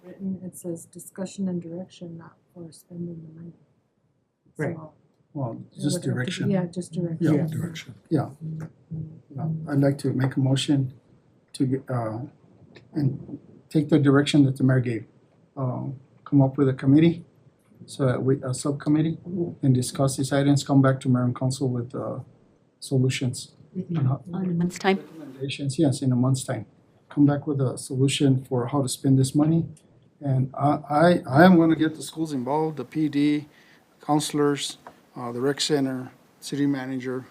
written, it says discussion and direction, not for spending the money. Right. So Well, it just would have to be- direction. Yeah, just direction. Yeah, direction. Yeah. I'd like to make a motion to, and take the direction that the mayor gave. Come up with a committee, so that we, a subcommittee, and discuss these items, come back to mayor and council with, solutions. on how- On a month's time. Recommendations, yes, in a month's time. Come back with a solution for how to spend this money. And I am gonna get the schools involved, the PD, counselors, the rec center, city manager,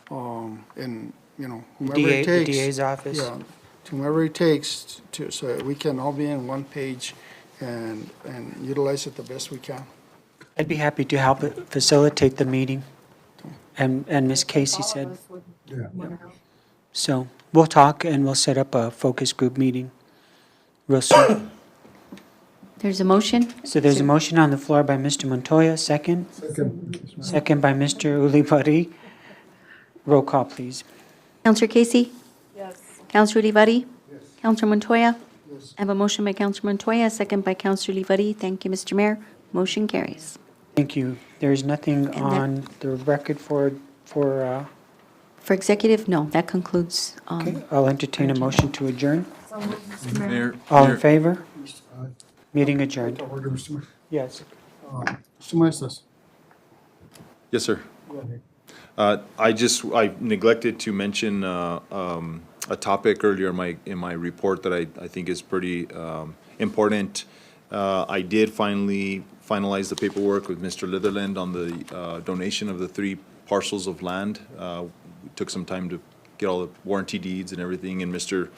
and, you know, whomever DA, it the takes. DA's office. Yeah, whomever it takes to, so that we can all be in one page and utilize it the best we can. I'd be happy to help facilitate the meeting. And Ms. Casey said, so we'll talk and we'll set up a focus group meeting real soon. There's a motion. So there's a motion on the floor by Mr. Montoya, second. Second by Mr. Ulibarri. Roll call, please. Counselor Casey? Yes. Counselor Olivari? Counselor Montoya? I have a motion by Counselor Montoya, second by Counselor Olivari. Thank you, Mr. Mayor. Motion carries. Thank you. There's nothing that- on the record for, For executive, no, that concludes. okay, I'll entertain a motion to adjourn. So, Mr. Mayor, Mayor, All in Mayor, favor? Meeting adjourned. Order, Mr. Mayor. Yes. Mr. Maestas. yes, sir. I neglected to mention, a topic earlier in my report that I think is pretty, important. I did finally finalize the paperwork with Mr. Litherland on the, donation of the 3 parcels of land. We took some time to get all the warranty deeds and everything, and Mr.